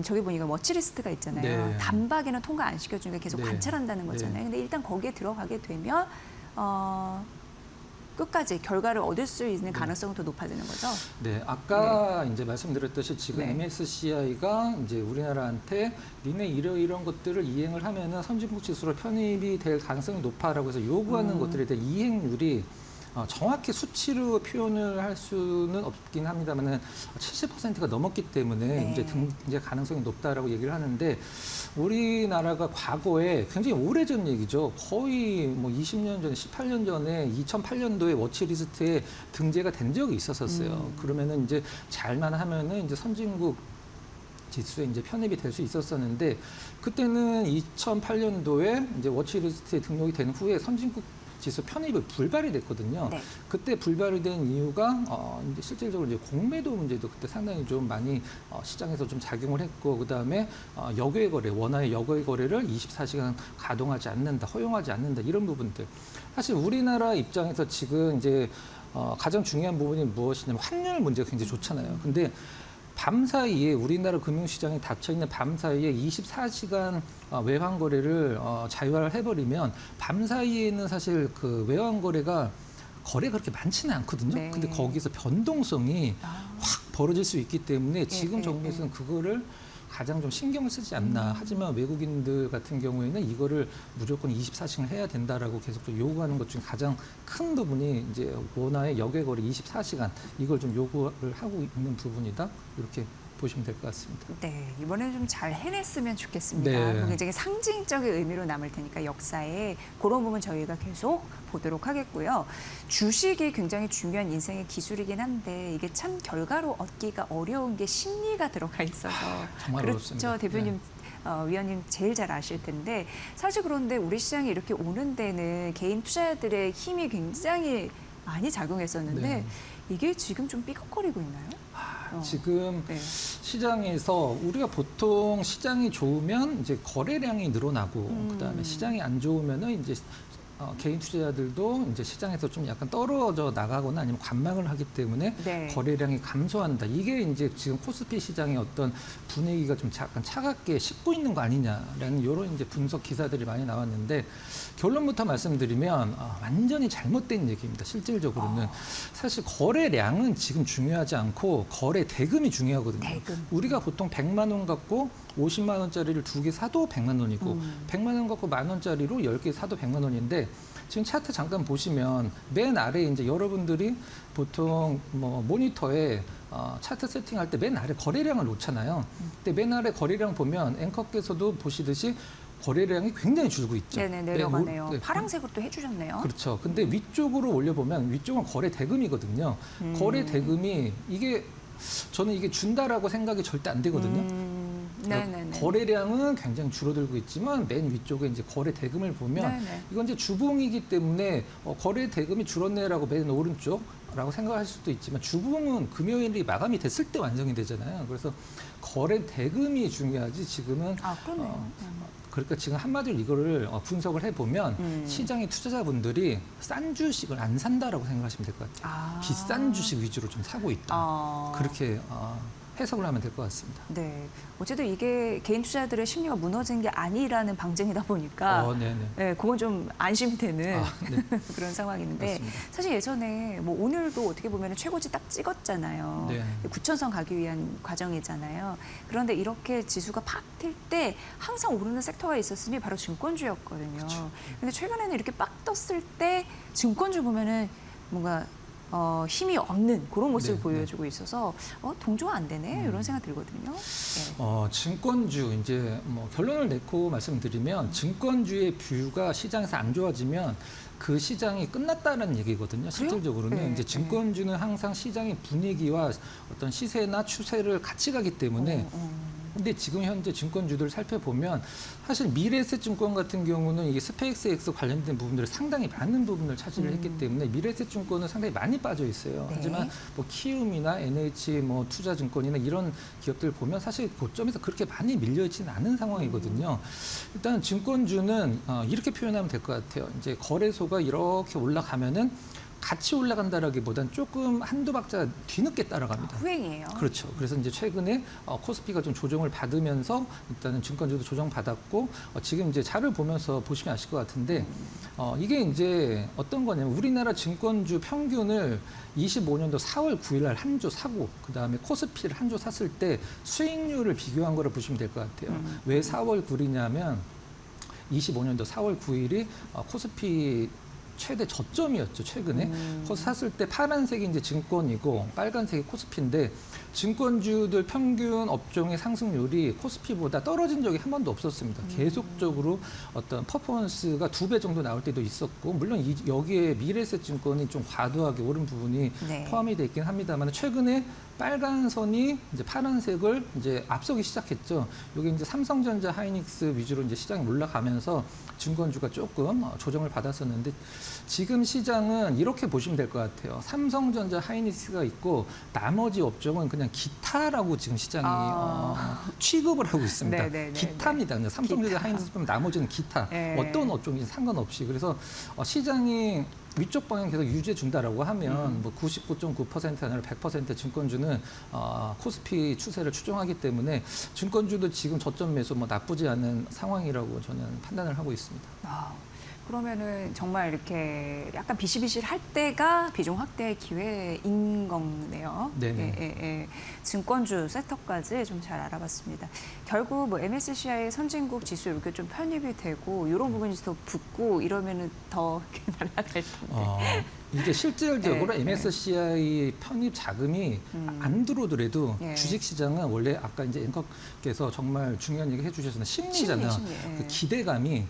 저기 보니까 워치리스트가 있잖아요. 네. 단박에는 통과 안 시켜주니까 계속 네. 관찰한다는 거잖아요. 네. 근데 일단 거기에 들어가게 되면 끝까지 결과를 얻을 수 있는 가능성은 더 높아지는 거죠. 네, 아까 이제 말씀드렸듯이 지금 네. MSCI가 이제 우리나라한테 니네 이런 것들을 이행을 하면은 선진국 지수로 편입이 될 가능성이 높아라고 해서 요구하는 것들에 대한 이행률이 정확히 수치로 표현을 할 수는 없긴 합니다만은 70%가 넘었기 때문에 네. 이제 등재 가능성이 높다라고 얘기를 하는데 우리나라가 과거에 굉장히 오래전 얘기죠. 거의 뭐 20년 전에 18년 전에 2008년도에 워치리스트에 등재가 된 적이 있었어요. 그러면은 이제 잘만 하면은 이제 선진국 지수에 이제 편입이 될 수 있었었는데 그때는 2008년도에 이제 워치리스트에 등록이 된 후에 선진국 지수 편입이 불발이 됐거든요. 네. 그때 불발이 된 이유가 이제 실질적으로 이제 공매도 문제도 그때 상당히 좀 많이 시장에서 좀 작용을 했고 그 다음에 역외 거래, 원화의 역외 거래를 24시간 가동하지 않는다, 허용하지 않는다 이런 부분들. 사실 우리나라 입장에서 지금 이제 가장 중요한 부분이 무엇이냐면 환율 문제가 굉장히 좋잖아요. 근데 밤 사이에 우리나라 금융시장에 닫혀있는 밤 사이에 24시간 외환 거래를 자유화를 해버리면 밤 사이에는 사실 그 외환 거래가 그렇게 많지는 않거든요. 네. 근데 거기서 변동성이 확 벌어질 수 있기 때문에 지금 정부에서는 그거를 가장 좀 신경을 쓰지 않나. 하지만 외국인들 같은 경우에는 이거를 무조건 24시간 해야 된다라고 계속 좀 요구하는 것 중에 가장 큰 부분이 이제 원화의 역외 거래 24시간 이걸 좀 요구를 하고 있는 부분이다. 이렇게 보시면 될 것 같습니다. 네, 이번에는 좀 잘 해냈으면 좋겠습니다. 네. 굉장히 상징적인 의미로 남을 테니까 역사에 그런 부분 저희가 계속 보도록 하겠고요. 주식이 굉장히 중요한 인생의 기술이긴 한데 이게 참 결과로 얻기가 어려운 게 심리가 들어가 있어서 정말 그렇죠, 어렵습니다. 대표님. 네. 위원님 제일 잘 아실 텐데 사실 그런데 우리 시장이 이렇게 오는 데는 개인 투자자들의 힘이 굉장히 많이 작용했었는데 네. 이게 지금 좀 삐걱거리고 있나요? 지금 네. 시장에서 우리가 보통 시장이 좋으면 이제 거래량이 늘어나고 그다음에 시장이 안 좋으면은 이제 개인 투자자들도 이제 시장에서 좀 약간 떨어져 나가거나 아니면 관망을 하기 때문에 네. 거래량이 감소한다. 이게 이제 지금 코스피 시장의 어떤 분위기가 좀 약간 차갑게 식고 있는 거 아니냐라는 이런 이제 분석 기사들이 많이 나왔는데 결론부터 말씀드리면 완전히 잘못된 얘기입니다. 실질적으로는 사실 거래량은 지금 중요하지 않고 거래 대금이 중요하거든요. 대금. 우리가 보통 100만 원 갖고 50만 원짜리를 2개 사도 100만 원이고 100만 원 갖고 만 원짜리로 10개 사도 100만 원인데 있는데 지금 차트 잠깐 보시면 맨 아래 이제 여러분들이 보통 뭐 모니터에 차트 세팅할 때 맨 아래 거래량을 놓잖아요. 근데 맨 아래 거래량 보면 앵커께서도 보시듯이 거래량이 굉장히 줄고 있죠. 네네, 내려가네요. 네, 파란색으로 또 해주셨네요. 그렇죠. 근데 위쪽으로 올려보면 위쪽은 거래 대금이거든요. 거래 대금이 저는 이게 준다라고 생각이 절대 안 되거든요. 네네네. 거래량은 굉장히 줄어들고 있지만 맨 위쪽에 이제 거래 대금을 보면 네네. 이건 이제 주봉이기 때문에 거래 대금이 줄었네라고 맨 오른쪽라고 생각할 수도 있지만 주봉은 금요일이 마감이 됐을 때 완성이 되잖아요. 그래서 거래 대금이 중요하지 지금은 아, 그러네요. 그러니까 지금 한마디로 이거를 분석을 해보면 시장의 투자자분들이 싼 주식을 안 산다라고 생각하시면 될 것 같아요. 아. 비싼 주식 위주로 좀 사고 있다. 그렇게 해석을 하면 될 것 같습니다. 네. 어쨌든 이게 개인 투자자들의 심리가 무너진 게 아니라는 방증이다 보니까 네네. 네, 그건 좀 안심이 되는 네. 그런 상황인데 맞습니다. 사실 예전에 뭐 오늘도 어떻게 보면 최고치 딱 찍었잖아요. 네. 9,000선 가기 위한 과정이잖아요. 그런데 이렇게 지수가 팍 튈 때 항상 오르는 섹터가 있었으니 바로 증권주였거든요. 그렇죠. 근데 최근에는 이렇게 빡 떴을 때 증권주 보면은 뭔가 힘이 없는 그런 모습을 네, 보여주고 있어서 동조가 안 되네 이런 생각 들거든요. 네. 증권주 이제 뭐 결론을 내고 말씀드리면 증권주의 뷰가 시장에서 안 좋아지면 그 시장이 끝났다는 얘기거든요. 실질적으로는 네, 이제 증권주는 항상 시장의 분위기와 어떤 시세나 추세를 같이 가기 때문에. 근데 지금 현재 증권주들 살펴보면 사실 미래에셋증권 같은 경우는 이게 스페이스X 관련된 부분들을 상당히 많은 부분을 차지를 했기 때문에 미래에셋증권은 상당히 많이 빠져 있어요. 네. 하지만 뭐 키움이나 NH 뭐 투자증권이나 이런 기업들 보면 사실 고점에서 그렇게 많이 밀려 있지는 않은 상황이거든요. 일단 증권주는 이렇게 표현하면 될 것 같아요. 이제 거래소가 이렇게 올라가면은 같이 올라간다라기보단 조금 한두 박자 뒤늦게 따라갑니다. 후행이에요. 그렇죠. 그래서 이제 최근에 코스피가 좀 조정을 받으면서 일단은 증권주도 조정받았고 지금 이제 자료 보면서 보시면 아실 것 같은데 이게 이제 어떤 거냐면 우리나라 증권주 평균을 25년도 4월 9일 날 한 주 사고 그다음에 코스피를 한 주 샀을 때 수익률을 비교한 거를 보시면 될 것 같아요. 왜 4월 9일이냐면 25년도 4월 9일이 코스피 최대 저점이었죠, 최근에. 거기서 샀을 때 파란색이 이제 증권이고 빨간색이 코스피인데 증권주들 평균 업종의 상승률이 코스피보다 떨어진 적이 한 번도 없었습니다. 계속적으로 어떤 퍼포먼스가 2배 정도 나올 때도 있었고 물론 여기에 미래에셋증권이 좀 과도하게 오른 부분이 네. 포함이 돼 있긴 합니다만 최근에 빨간 선이 이제 파란색을 이제 앞서기 시작했죠. 여기 이제 삼성전자, 하이닉스 위주로 이제 시장이 올라가면서 증권주가 조금 조정을 받았었는데 지금 시장은 이렇게 보시면 될 것 같아요. 삼성전자, 하이닉스가 있고 나머지 업종은 그냥 기타라고 지금 시장이 취급을 하고 있습니다. 네네네네. 기타입니다. 삼성전자, 기타. 하이닉스 보면 나머지는 기타. 네. 어떤 업종인지 상관없이 그래서 시장이 위쪽 방향 계속 유지해 준다라고 하면 뭐 99.9% 아니라 100% 증권주는 코스피 추세를 추종하기 때문에 증권주도 지금 저점 매수 뭐 나쁘지 않은 상황이라고 저는 판단을 하고 있습니다. 그러면은 정말 이렇게 약간 비실비실할 때가 비중 확대의 기회인 거네요. 네네. 증권주 섹터까지 좀 잘 알아봤습니다. 결국 뭐 MSCI 선진국 지수 이렇게 좀 편입이 되고 이런 부분이 더 붙고 이러면은 더 날아갈 텐데. 이게 실질적으로 네, MSCI 편입 자금이 안 들어오더라도 네. 주식시장은 원래 아까 이제 앵커께서 정말 중요한 얘기 해주셨는데 심리잖아요. 심리. 그 기대감이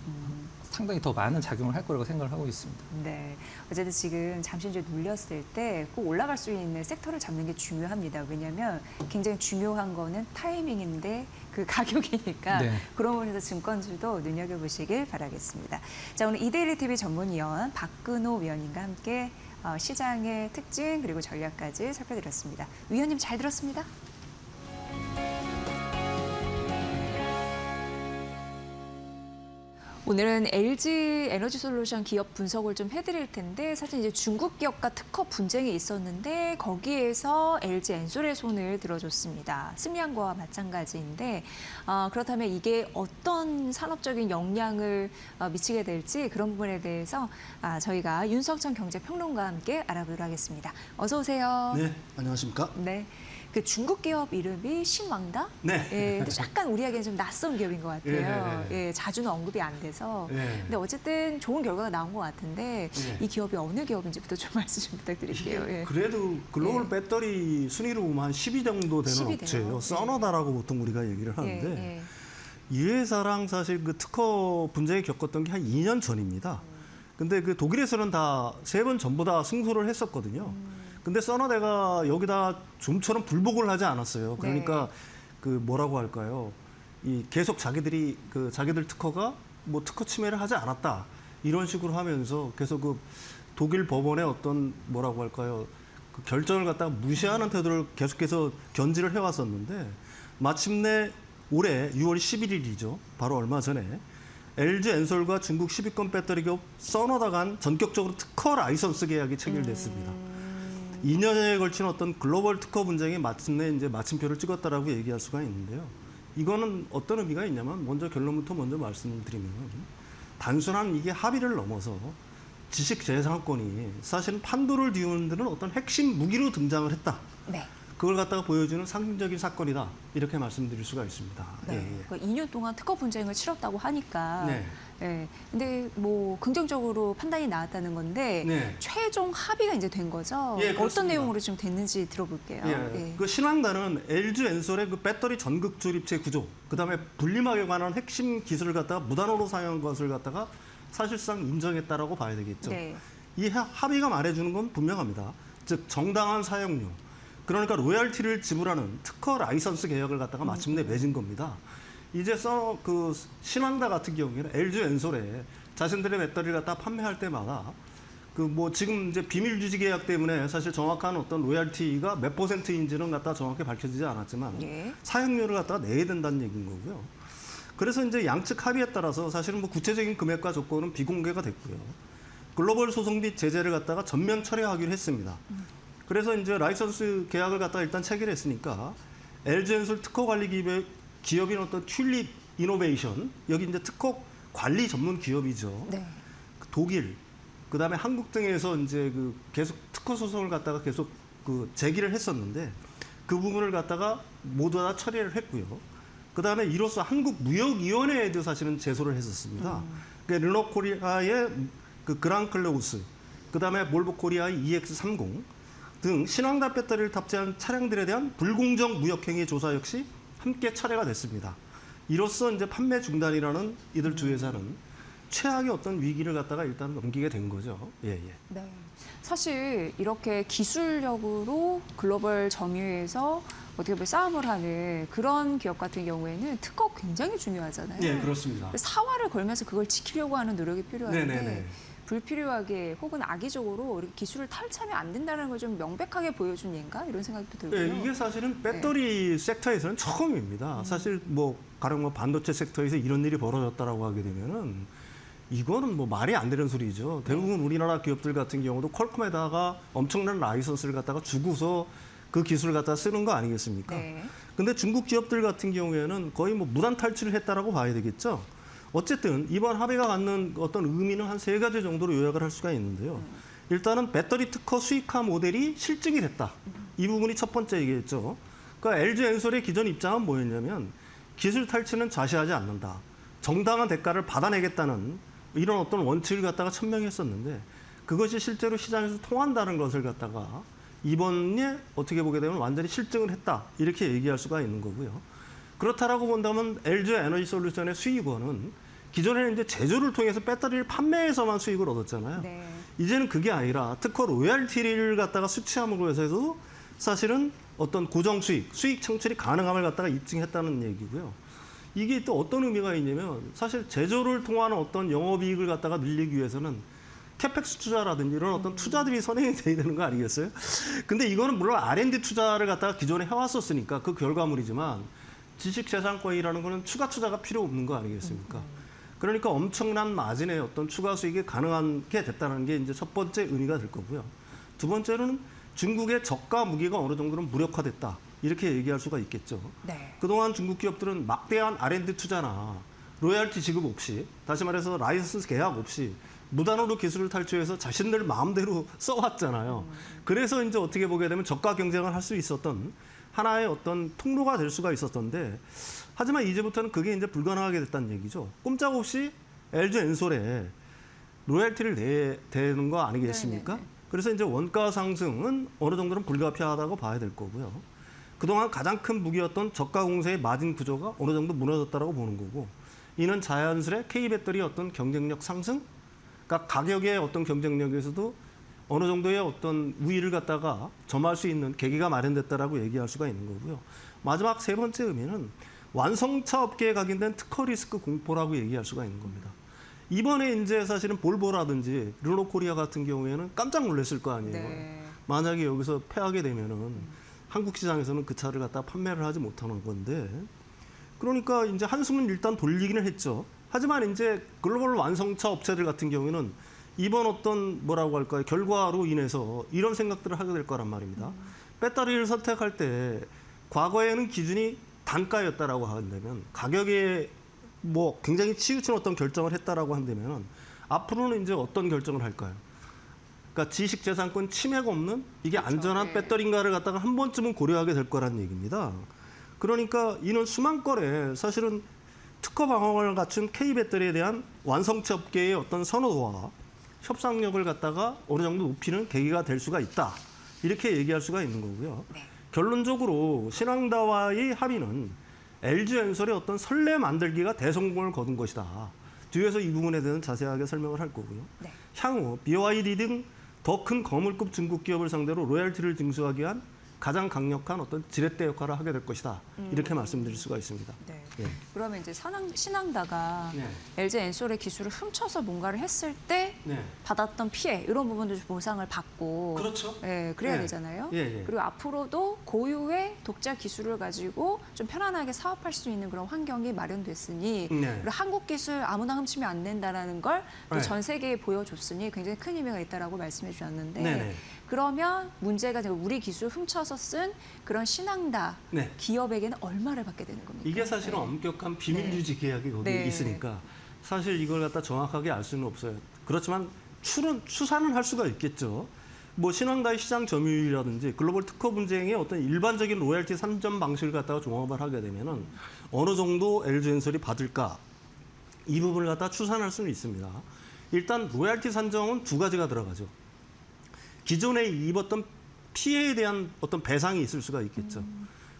상당히 더 많은 작용을 할 거라고 생각을 하고 있습니다. 네. 어쨌든 지금 잠시 이제 눌렸을 때 꼭 올라갈 수 있는 섹터를 잡는 게 중요합니다. 왜냐하면 굉장히 중요한 거는 타이밍인데 그 가격이니까 네. 그런 부분에서 증권주도 눈여겨보시길 바라겠습니다. 자, 오늘 이데일리 TV 전문위원 박근호 위원님과 함께 시장의 특징 그리고 전략까지 살펴드렸습니다. 위원님 잘 들었습니다. 오늘은 LG 에너지솔루션 기업 분석을 좀 해드릴 텐데 사실 이제 중국 기업과 특허 분쟁이 있었는데 거기에서 LG 엔솔의 손을 들어줬습니다. 승리한거와 마찬가지인데 그렇다면 이게 어떤 산업적인 영향을 미치게 될지 그런 부분에 대해서 저희가 윤석천 경제평론가와 함께 알아보도록 하겠습니다. 어서 오세요. 네, 안녕하십니까? 네. 그 중국 기업 이름이 신왕다? 네. 예, 근데 약간 우리에게는 좀 낯선 기업인 것 같아요. 네. 예, 자주는 언급이 안 돼서. 네. 근데 어쨌든 좋은 결과가 나온 것 같은데 네. 이 기업이 어느 기업인지부터 좀 말씀 좀 부탁드릴게요. 예. 그래도 글로벌 예. 배터리 순위로 보면 한 10위 정도 되는 10위 업체예요. 돼요. 써너다라고 보통 우리가 얘기를 하는데 예, 예. 이 회사랑 사실 그 특허 분쟁이 겪었던 게 한 2년 전입니다. 근데 그 독일에서는 다 3번 전부 다 승소를 했었거든요. 근데 써너대가 여기다 좀처럼 불복을 하지 않았어요. 그러니까 그 뭐라고 할까요? 이 계속 자기들이 그 자기들 특허가 뭐 특허 침해를 하지 않았다 이런 식으로 하면서 계속 그 독일 법원의 어떤 뭐라고 할까요? 그 결정을 갖다가 무시하는 태도를 계속해서 견지를 해왔었는데 마침내 올해 6월 11일이죠. 바로 얼마 전에 LG 엔솔과 중국 10위권 배터리 기업 써너다 간 전격적으로 특허 라이선스 계약이 체결됐습니다. 2년에 걸친 어떤 글로벌 특허 분쟁이 마침내 이제 마침표를 찍었다라고 얘기할 수가 있는데요. 이거는 어떤 의미가 있냐면 먼저 결론부터 먼저 말씀드리면 단순한 이게 합의를 넘어서 지식재산권이 사실은 판도를 뒤우는 데는 어떤 핵심 무기로 등장을 했다. 네. 그걸 갖다가 보여주는 상징적인 사건이다. 이렇게 말씀드릴 수가 있습니다. 네. 예, 예. 그러니까 2년 동안 특허 분쟁을 치렀다고 하니까. 네. 예. 근데 뭐 긍정적으로 판단이 나왔다는 건데 네. 최종 합의가 이제 된 거죠. 예, 어떤 그렇습니다. 내용으로 좀 됐는지 들어볼게요. 예. 예. 그 신왕단은 LG 엔솔의 그 배터리 전극 조립체 구조, 그다음에 분리막에 관한 핵심 기술을 갖다가 무단으로 사용한 것을 갖다가 사실상 인정했다라고 봐야 되겠죠. 네. 이 합의가 말해주는 건 분명합니다. 즉 정당한 사용료, 그러니까 로열티를 지불하는 특허 라이선스 계약을 갖다가 마침내 맺은 겁니다. 이제 그 신왕다 같은 경우에는 LG 엔솔에 자신들의 배터리를 갖다 판매할 때마다 그 뭐 지금 이제 비밀 유지 계약 때문에 사실 정확한 어떤 로열티가 몇 %인지는 갖다 정확히 밝혀지지 않았지만 예. 사용료를 갖다가 내야 된다는 얘기인 거고요. 그래서 이제 양측 합의에 따라서 사실은 뭐 구체적인 금액과 조건은 비공개가 됐고요. 글로벌 소송 및 제재를 갖다가 전면 철회하기로 했습니다. 그래서 이제 라이선스 계약을 갖다가 일단 체결했으니까 LG 엔솔 특허 관리 기업인 어떤 튤립 이노베이션, 여기 이제 특허 관리 전문 기업이죠. 네. 독일, 그다음에 한국 등에서 이제 그 계속 특허 소송을 갖다가 계속 그 제기를 했었는데 그 부분을 갖다가 모두 다 처리를 했고요. 그다음에 이로써 한국무역위원회에도 사실은 제소를 했었습니다. 그러니까 르노코리아의 그 그랑클레우스, 그다음에 몰보코리아의 EX30 등 신왕다 배터리를 탑재한 차량들에 대한 불공정 무역행위 조사 역시 함께 철회가 됐습니다. 이로써 이제 판매 중단이라는 이들 두 회사는 최악의 어떤 위기를 갖다가 일단 넘기게 된 거죠. 예, 예. 네. 사실 이렇게 기술력으로 글로벌 점유에서 어떻게 보면 싸움을 하는 그런 기업 같은 경우에는 특허 굉장히 중요하잖아요. 예, 그렇습니다. 사활을 걸면서 그걸 지키려고 하는 노력이 필요한데 네네네. 불필요하게 혹은 악의적으로 이렇게 기술을 탈취하면 안 된다는 걸 좀 명백하게 보여준 예인가 이런 생각도 들고요. 예, 이게 사실은 배터리 섹터에서는 처음입니다. 사실 뭐 가령 뭐 반도체 섹터에서 이런 일이 벌어졌다라고 하게 되면은 이거는 뭐 말이 안 되는 소리죠. 대부분 우리나라 기업들 같은 경우도 퀄컴에다가 엄청난 라이선스를 갖다가 주고서 그 기술을 갖다 쓰는 거 아니겠습니까? 네. 근데 중국 기업들 같은 경우에는 거의 뭐 무단 탈취를 했다라고 봐야 되겠죠. 어쨌든 이번 합의가 갖는 어떤 의미는 한 3가지 정도로 요약을 할 수가 있는데요. 일단은 배터리 특허 수익화 모델이 실증이 됐다. 이 부분이 첫 번째 얘기겠죠. 그러니까 LG 엔솔의 기존 입장은 뭐였냐면 기술 탈취는 좌시하지 않는다. 정당한 대가를 받아내겠다는 이런 어떤 원칙을 갖다가 천명했었는데 그것이 실제로 시장에서 통한다는 것을 갖다가 이번에 어떻게 보게 되면 완전히 실증을 했다. 이렇게 얘기할 수가 있는 거고요. 그렇다라고 본다면 LG 에너지 솔루션의 수익원은 기존에는 이제 제조를 통해서 배터리를 판매해서만 수익을 얻었잖아요. 네. 이제는 그게 아니라 특허 로열티를 갖다가 수취함으로 해서도 사실은 어떤 고정 수익 창출이 가능함을 갖다가 입증했다는 얘기고요. 이게 또 어떤 의미가 있냐면 사실 제조를 통한 어떤 영업이익을 갖다가 늘리기 위해서는 캐펙스 투자라든지 이런 어떤 투자들이 선행이 돼야 되는 거 아니겠어요? 근데 이거는 물론 R&D 투자를 갖다가 기존에 해왔었으니까 그 결과물이지만 지식재산권이라는 거는 추가 투자가 필요 없는 거 아니겠습니까? 그러니까 엄청난 마진의 어떤 추가 수익이 가능하게 됐다는 게 이제 첫 번째 의미가 될 거고요. 두 번째로는 중국의 저가 무기가 어느 정도는 무력화됐다. 이렇게 얘기할 수가 있겠죠. 네. 그동안 중국 기업들은 막대한 R&D 투자나 로열티 지급 없이, 다시 말해서 라이선스 계약 없이 무단으로 기술을 탈취해서 자신들 마음대로 써왔잖아요. 그래서 이제 어떻게 보게 되면 저가 경쟁을 할 수 있었던 하나의 어떤 통로가 될 수가 있었던데 하지만 이제부터는 그게 이제 불가능하게 됐다는 얘기죠. 꼼짝없이 LG 엔솔에 로열티를 내는 거 아니겠습니까? 네네네. 그래서 이제 원가 상승은 어느 정도는 불가피하다고 봐야 될 거고요. 그동안 가장 큰 무기였던 저가 공세의 마진 구조가 어느 정도 무너졌다라고 보는 거고, 이는 자연스레 K배터리의 어떤 경쟁력 상승, 그러니까 가격의 어떤 경쟁력에서도 어느 정도의 어떤 우위를 갖다가 점할 수 있는 계기가 마련됐다라고 얘기할 수가 있는 거고요. 마지막 세 번째 의미는 완성차 업계에 각인된 특허 리스크 공포라고 얘기할 수가 있는 겁니다. 이번에 이제 사실은 볼보라든지 르노코리아 같은 경우에는 깜짝 놀랐을 거 아니에요. 네. 만약에 여기서 패하게 되면은 한국 시장에서는 그 차를 갖다 판매를 하지 못하는 건데, 그러니까 이제 한숨은 일단 돌리기는 했죠. 하지만 이제 글로벌 완성차 업체들 같은 경우에는 이번 어떤 뭐라고 할까요? 결과로 인해서 이런 생각들을 하게 될 거란 말입니다. 배터리를 선택할 때 과거에는 기준이 단가였다라고 한다면, 가격에 뭐 굉장히 치우친 어떤 결정을 했다라고 한다면 앞으로는 이제 어떤 결정을 할까요? 그러니까 지식재산권 침해가 없는 이게 그렇죠. 안전한 네. 배터리인가를 갖다가 한 번쯤은 고려하게 될 거란 얘기입니다. 그러니까 이는 수만 건의 사실은 특허 방어를 갖춘 K배터리에 대한 완성차 업계의 어떤 선호도와 협상력을 갖다가 어느 정도 높이는 계기가 될 수가 있다. 이렇게 얘기할 수가 있는 거고요. 네. 결론적으로 신항다와의 합의는 LG 엔솔의 어떤 선례 만들기가 대성공을 거둔 것이다. 뒤에서 이 부분에 대해서는 자세하게 설명을 할 거고요. 네. 향후 BYD 등 더 큰 거물급 중국 기업을 상대로 로열티를 징수하기 위한 가장 강력한 어떤 지렛대 역할을 하게 될 것이다. 이렇게 말씀드릴 수가 있습니다. 네. 예. 그러면 이제 신항다가 네. LG 엔솔의 기술을 훔쳐서 뭔가를 했을 때 네. 받았던 피해 이런 부분도 좀 보상을 받고 그렇죠. 예, 그래야 예. 되잖아요. 예, 예. 그리고 앞으로도 고유의 독자 기술을 가지고 좀 편안하게 사업할 수 있는 그런 환경이 마련됐으니 네. 그리고 한국 기술 아무나 훔치면 안 된다라는 걸 또 네. 전 세계에 보여줬으니 굉장히 큰 의미가 있다라고 말씀해 주셨는데 네네. 그러면 문제가 지금 우리 기술 훔쳐서 쓴 그런 신항다 네. 기업에게는 얼마를 받게 되는 겁니까? 이게 사실은 네. 엄격한 비밀 네. 유지 계약이 거기 네. 있으니까 사실 이걸 갖다 정확하게 알 수는 없어요. 그렇지만 추산은 할 수가 있겠죠. 뭐 신항다의 시장 점유율이라든지 글로벌 특허 분쟁의 어떤 일반적인 로열티 산정 방식을 갖다가 종합을 하게 되면은 어느 정도 LG 엔솔이 받을까 이 부분을 갖다 추산할 수는 있습니다. 일단 로열티 산정은 두 가지가 들어가죠. 기존에 입었던 피해에 대한 어떤 배상이 있을 수가 있겠죠.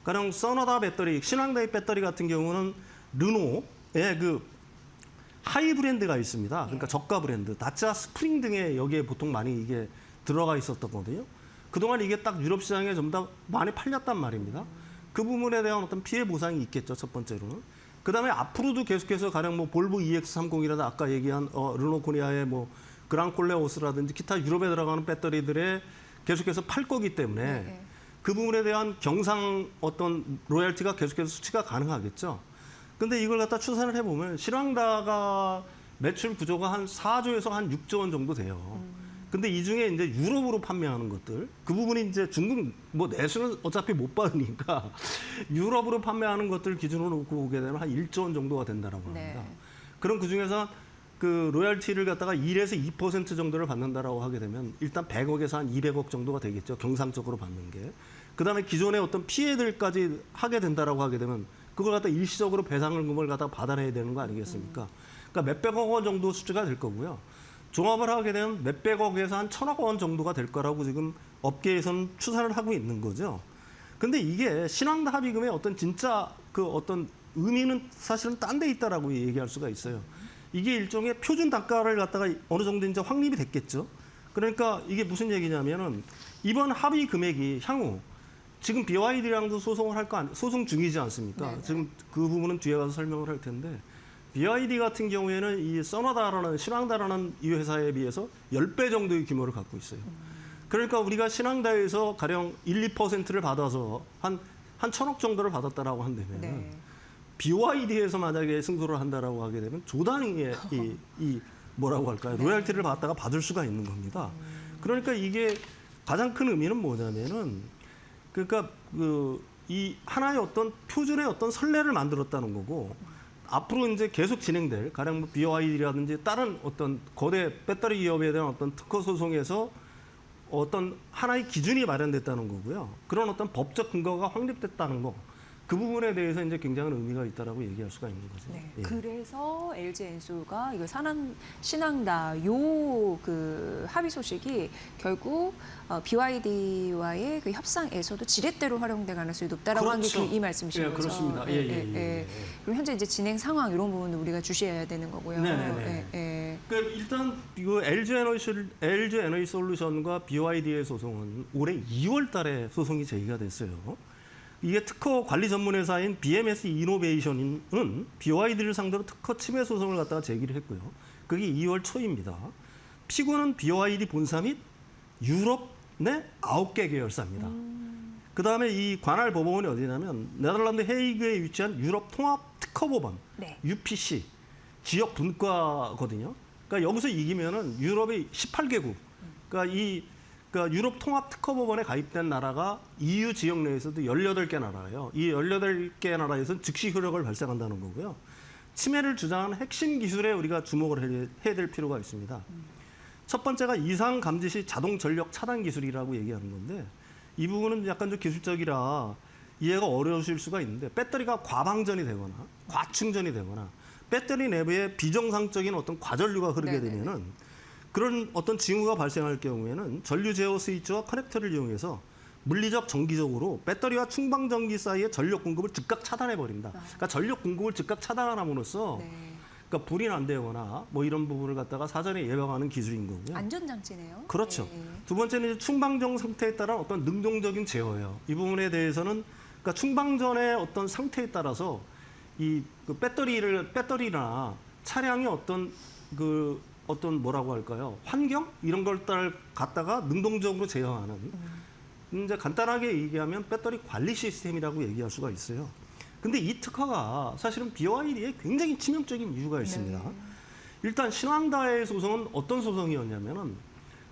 가령 써너다 배터리, 신항다의 배터리 같은 경우는 르노의 그 하이 브랜드가 있습니다. 그러니까 저가 브랜드, 다cia 스프링 등에 여기에 보통 많이 이게 들어가 있었던 거거든요. 그동안 이게 딱 유럽 시장에 좀 더 많이 팔렸단 말입니다. 그 부분에 대한 어떤 피해 보상이 있겠죠, 첫 번째로는. 그 다음에 앞으로도 계속해서 가령 뭐 볼보 EX30이라든 아까 얘기한 르노코리아의 뭐 그랑콜레오스라든지 기타 유럽에 들어가는 배터리들에 계속해서 팔 거기 때문에 네. 그 부분에 대한 경상 어떤 로열티가 계속해서 수치가 가능하겠죠. 근데 이걸 갖다 추산을 해보면 신항다가 매출 구조가 한 4조에서 한 6조 원 정도 돼요. 근데 이 중에 이제 유럽으로 판매하는 것들, 그 부분이 이제 중국 뭐 내수는 어차피 못 받으니까 유럽으로 판매하는 것들 기준으로 놓고 보게 되면 한 1조 원 정도가 된다라고 합니다. 네. 그럼 그 중에서 그 로열티를 갖다가 1에서 2% 정도를 받는다라고 하게 되면 일단 100억에서 한 200억 정도가 되겠죠. 경상적으로 받는 게. 그다음에 기존의 어떤 피해들까지 하게 된다라고 하게 되면 그걸 갖다 일시적으로 배상금을 갖다 받아내야 되는 거 아니겠습니까? 그러니까 몇백억 원 정도 수치가 될 거고요. 종합을 하게 되면 몇백억에서 한 1,000억 원 정도가 될 거라고 지금 업계에서는 추산을 하고 있는 거죠. 근데 이게 신항다 합의금의 어떤 진짜 그 어떤 의미는 사실은 딴 데 있다라고 얘기할 수가 있어요. 이게 일종의 표준 단가를 갖다가 어느 정도 이제 확립이 됐겠죠. 그러니까 이게 무슨 얘기냐면은 이번 합의 금액이 향후 지금 BYD랑도 소송을 할 거 소송 중이지 않습니까? 네네. 지금 그 부분은 뒤에 가서 설명을 할 텐데 BYD 같은 경우에는 이 써너다라는 신항다라는 이 회사에 비해서 10배 정도의 규모를 갖고 있어요. 그러니까 우리가 신항다에서 가령 1, 2%를 받아서 한 1,000억 정도를 받았다라고 한다면 네. BYD에서 만약에 승소를 한다라고 하게 되면 조단위의 이 뭐라고 할까요? 로열티를 받다가 받을 수가 있는 겁니다. 그러니까 이게 가장 큰 의미는 뭐냐면은 그러니까 이 하나의 어떤 표준의 어떤 선례를 만들었다는 거고 앞으로 이제 계속 진행될 가령 뭐 BYD라든지 다른 어떤 거대 배터리 기업에 대한 어떤 특허 소송에서 어떤 하나의 기준이 마련됐다는 거고요. 그런 어떤 법적 근거가 확립됐다는 거. 그 부분에 대해서 이제 굉장한 의미가 있다라고 얘기할 수가 있는 거죠. 네. 예. 그래서 LG 엔솔과 이거 신한다 그 합의 소식이 결국 BYD와의 그 협상에서도 지렛대로 활용될 가능성이 높다라고 한 게 그렇죠. 이 말씀이신 예, 거죠. 그렇습니다. 예. 그럼 현재 이제 진행 상황 이런 부분도 우리가 주시해야 되는 거고요. 네네네. 예. 그러니까 일단 이거 LG 에너지 솔루션과 BYD의 소송은 올해 2월달에 소송이 제기가 됐어요. 이게 특허 관리 전문 회사인 BMS 이노베이션은 BYD를 상대로 특허 침해 소송을 갖다가 제기를 했고요. 그게 2월 초입니다. 피고는 BYD 본사 및 유럽 내 9개 계열사입니다. 그다음에 이 관할 법원이 어디냐면 네덜란드 헤이그에 위치한 유럽 통합 특허법원 네. UPC 지역 분과거든요. 그러니까 여기서 이기면은 유럽의 18개국, 그러니까 유럽 통합 특허법원에 가입된 나라가 EU 지역 내에서도 18개 나라예요. 이 18개 나라에서는 즉시 효력을 발생한다는 거고요. 침해를 주장하는 핵심 기술에 우리가 주목을 해야 될 필요가 있습니다. 첫 번째가 이상 감지 시 자동 전력 차단 기술이라고 얘기하는 건데 이 부분은 약간 좀 기술적이라 이해가 어려우실 수가 있는데 배터리가 과방전이 되거나 과충전이 되거나 배터리 내부에 비정상적인 어떤 과전류가 흐르게 네네네. 되면은 그런 어떤 징후가 발생할 경우에는 전류 제어 스위치와 커넥터를 이용해서 물리적 정기적으로 배터리와 충방 전기 사이의 전력 공급을 즉각 차단해 버립니다. 그러니까 전력 공급을 즉각 차단함으로써 네. 그러니까 불이 안 되거나 뭐 이런 부분을 갖다가 사전에 예방하는 기술인 거고요. 안전장치네요. 그렇죠. 예. 두 번째는 이제 충방전 상태에 따른 어떤 능동적인 제어예요. 이 부분에 대해서는 그러니까 충방전의 어떤 상태에 따라서 그 배터리나 차량의 어떤 뭐라고 할까요? 환경 이런 걸 갖다가 능동적으로 제어하는 이제 간단하게 얘기하면 배터리 관리 시스템이라고 얘기할 수가 있어요. 근데 이 특허가 사실은 BYD에 굉장히 치명적인 이유가 있습니다. 네. 일단 신황다의 소송은 어떤 소송이었냐면은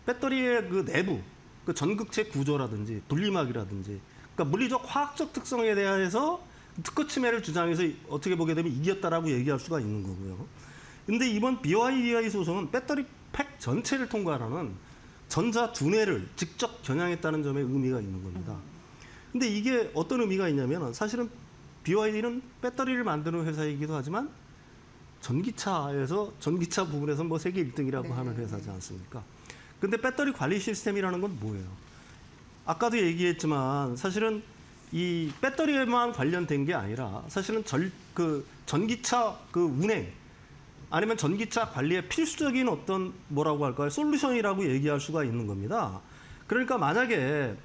배터리의 그 내부, 그 전극체 구조라든지 분리막이라든지, 그러니까 물리적 화학적 특성에 대해서 특허 침해를 주장해서 어떻게 보게 되면 이겼다라고 얘기할 수가 있는 거고요. 근데 이번 BYD의 소송은 배터리 팩 전체를 통과하는 전자 두뇌를 직접 겨냥했다는 점에 의미가 있는 겁니다. 근데 이게 어떤 의미가 있냐면 사실은 BYD는 배터리를 만드는 회사이기도 하지만 전기차 부분에서 뭐 세계 1등이라고 네. 하는 회사지 않습니까? 근데 배터리 관리 시스템이라는 건 뭐예요? 아까도 얘기했지만 사실은 이 배터리에만 관련된 게 아니라 사실은 전기차 그 운행 아니면 전기차 관리에 필수적인 어떤 뭐라고 할까요? 솔루션이라고 얘기할 수가 있는 겁니다. 그러니까 만약에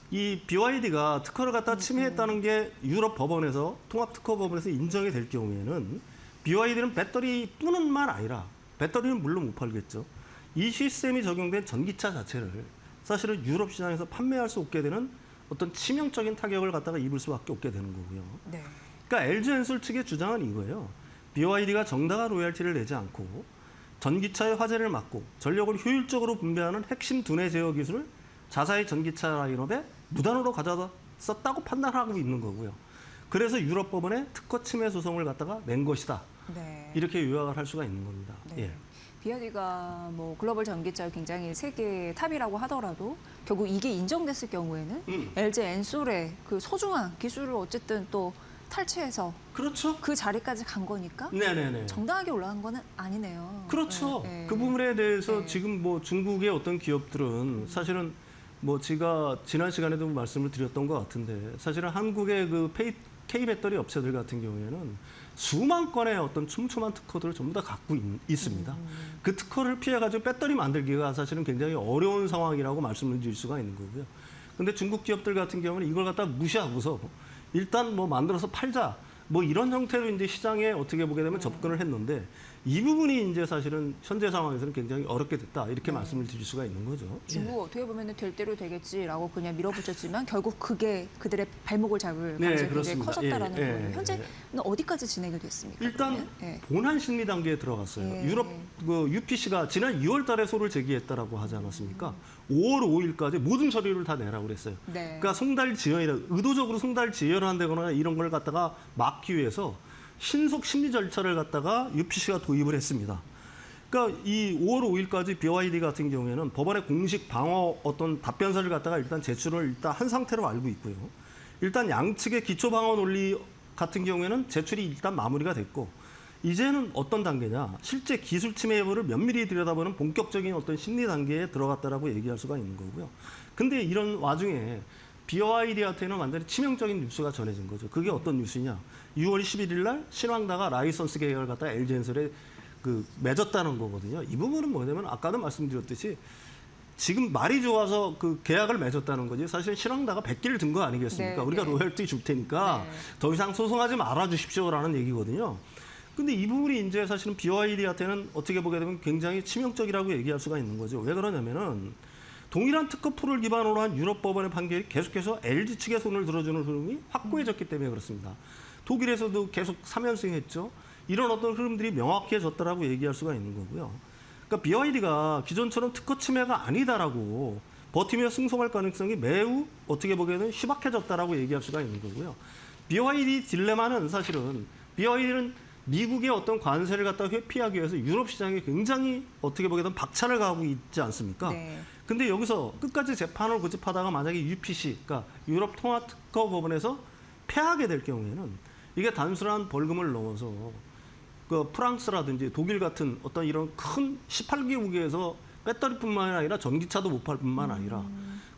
이 BYD가 특허를 갖다 침해했다는 게 유럽 법원에서 통합 특허 법원에서 인정이 될 경우에는 BYD는 배터리뿐만 아니라 배터리는 물론 못 팔겠죠. 이 시스템이 적용된 전기차 자체를 사실은 유럽 시장에서 판매할 수 없게 되는 어떤 치명적인 타격을 갖다가 입을 수밖에 없게 되는 거고요. 네. 그러니까 LG 엔솔 측의 주장은 이거예요. BYD가 정당한 로열티를 내지 않고 전기차의 화재를 막고 전력을 효율적으로 분배하는 핵심 두뇌 제어 기술을 자사의 전기차 라인업에 무단으로 가져다 썼다고 판단하고 있는 거고요. 그래서 유럽 법원에 특허 침해 소송을 갖다가 낸 것이다. 네. 이렇게 요약을 할 수가 있는 겁니다. 네. 예. BYD가 뭐 글로벌 전기차 굉장히 세계 탑이라고 하더라도 결국 이게 인정됐을 경우에는 LG 엔솔의 그 소중한 기술을 어쨌든 또 탈취해서 그렇죠. 그 자리까지 간 거니까 네네네. 정당하게 올라간 거는 아니네요. 그렇죠. 네, 네. 그 부분에 대해서 네. 지금 뭐 중국의 어떤 기업들은 사실은 뭐 제가 지난 시간에도 말씀을 드렸던 것 같은데 사실은 한국의 그 K 배터리 업체들 같은 경우에는 수만 건의 어떤 촘촘한 특허들을 전부 다 갖고 있습니다. 그 특허를 피해가지고 배터리 만들기가 사실은 굉장히 어려운 상황이라고 말씀을 드릴 수가 있는 거고요. 근데 중국 기업들 같은 경우는 이걸 갖다 무시하고서 일단 뭐 만들어서 팔자 뭐 이런 형태로 이제 시장에 어떻게 보게 되면 접근을 했는데 이 부분이 이제 사실은 현재 상황에서는 굉장히 어렵게 됐다 이렇게 말씀을 드릴 수가 있는 거죠. 중국 어떻게 보면 될 대로 되겠지라고 그냥 밀어붙였지만 결국 그게 그들의 발목을 잡을 네, 가능성이 굉장히 그렇습니다. 커졌다라는 예, 예, 거예요. 현재는 예. 어디까지 진행이 됐습니까? 일단 그러면? 예. 본안 심리 단계에 들어갔어요. 예. 유럽 그 UPC가 지난 2월 달에 소를 제기했다라고 하지 않았습니까? 5월 5일까지 모든 서류를 다 내라고 그랬어요. 네. 그러니까 송달 지연이라 의도적으로 송달 지연을 한다거나 이런 걸 갖다가 막기 위해서 신속 심리 절차를 갖다가 UPC가 도입을 했습니다. 그러니까 이 5월 5일까지 BYD 같은 경우에는 법원에 공식 방어 어떤 답변서를 갖다가 일단 제출을 일단 한 상태로 알고 있고요. 일단 양측의 기초 방어 논리 같은 경우에는 제출이 일단 마무리가 됐고 이제는 어떤 단계냐? 실제 기술 침해 여부를 면밀히 들여다보는 본격적인 어떤 심리 단계에 들어갔다라고 얘기할 수가 있는 거고요. 근데 이런 와중에 BYD한테는 완전히 치명적인 뉴스가 전해진 거죠. 그게 어떤 뉴스냐? 6월 11일 날 신왕다가 라이선스 계약을 갖다 LG엔솔에 맺었다는 거거든요. 이 부분은 뭐냐면 아까도 말씀드렸듯이 지금 말이 좋아서 그 계약을 맺었다는 거지. 사실 신왕다가 100개를 든 거 아니겠습니까? 네, 우리가 네. 로열티 줄 테니까 네. 더 이상 소송하지 말아 주십시오라는 얘기거든요. 근데 이 부분이 이제 사실은 BYD한테는 어떻게 보게 되면 굉장히 치명적이라고 얘기할 수가 있는 거죠. 왜 그러냐면은 동일한 특허 풀을 기반으로 한 유럽 법원의 판결이 계속해서 LG 측의 손을 들어주는 흐름이 확고해졌기 때문에 그렇습니다. 독일에서도 계속 3연승했죠. 이런 어떤 흐름들이 명확해졌다라고 얘기할 수가 있는 거고요. 그러니까 BYD가 기존처럼 특허 침해가 아니다라고 버티며 승소할 가능성이 매우 어떻게 보기에는 희박해졌다라고 얘기할 수가 있는 거고요. BYD 딜레마는 사실은 BYD는 미국의 어떤 관세를 갖다 회피하기 위해서 유럽 시장에 굉장히 어떻게 보게든 박차를 가하고 있지 않습니까? 네. 근데 여기서 끝까지 재판을 고집하다가 만약에 UPC, 그러니까 유럽 통합특허 법원에서 패하게 될 경우에는 이게 단순한 벌금을 넘어서 그 프랑스라든지 독일 같은 어떤 이런 큰 18개국에서 배터리뿐만 아니라 전기차도 못 팔 뿐만 아니라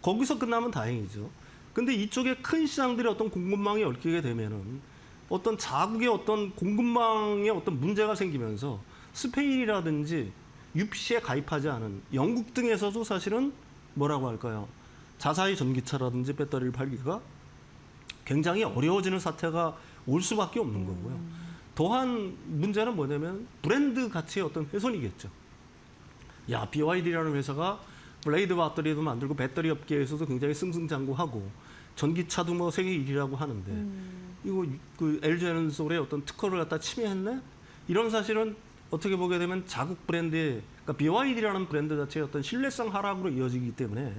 거기서 끝나면 다행이죠. 근데 이쪽에 큰 시장들의 어떤 공급망이 얽히게 되면은 어떤 자국의 어떤 공급망에 어떤 문제가 생기면서 스페인이라든지 UPC에 가입하지 않은 영국 등에서도 사실은 뭐라고 할까요? 자사의 전기차라든지 배터리를 팔기가 굉장히 어려워지는 사태가 올 수밖에 없는 거고요. 또한 문제는 뭐냐면 브랜드 가치의 어떤 훼손이겠죠. 야, BYD라는 회사가 블레이드 배터리도 만들고 배터리 업계에서도 굉장히 승승장구하고 전기차도 뭐 세계 1위라고 하는데 이거 그 LG엔솔의 어떤 특허를 갖다 침해했네? 이런 사실은 어떻게 보게 되면 자국 브랜드의 그러니까 BYD라는 브랜드 자체의 어떤 신뢰성 하락으로 이어지기 때문에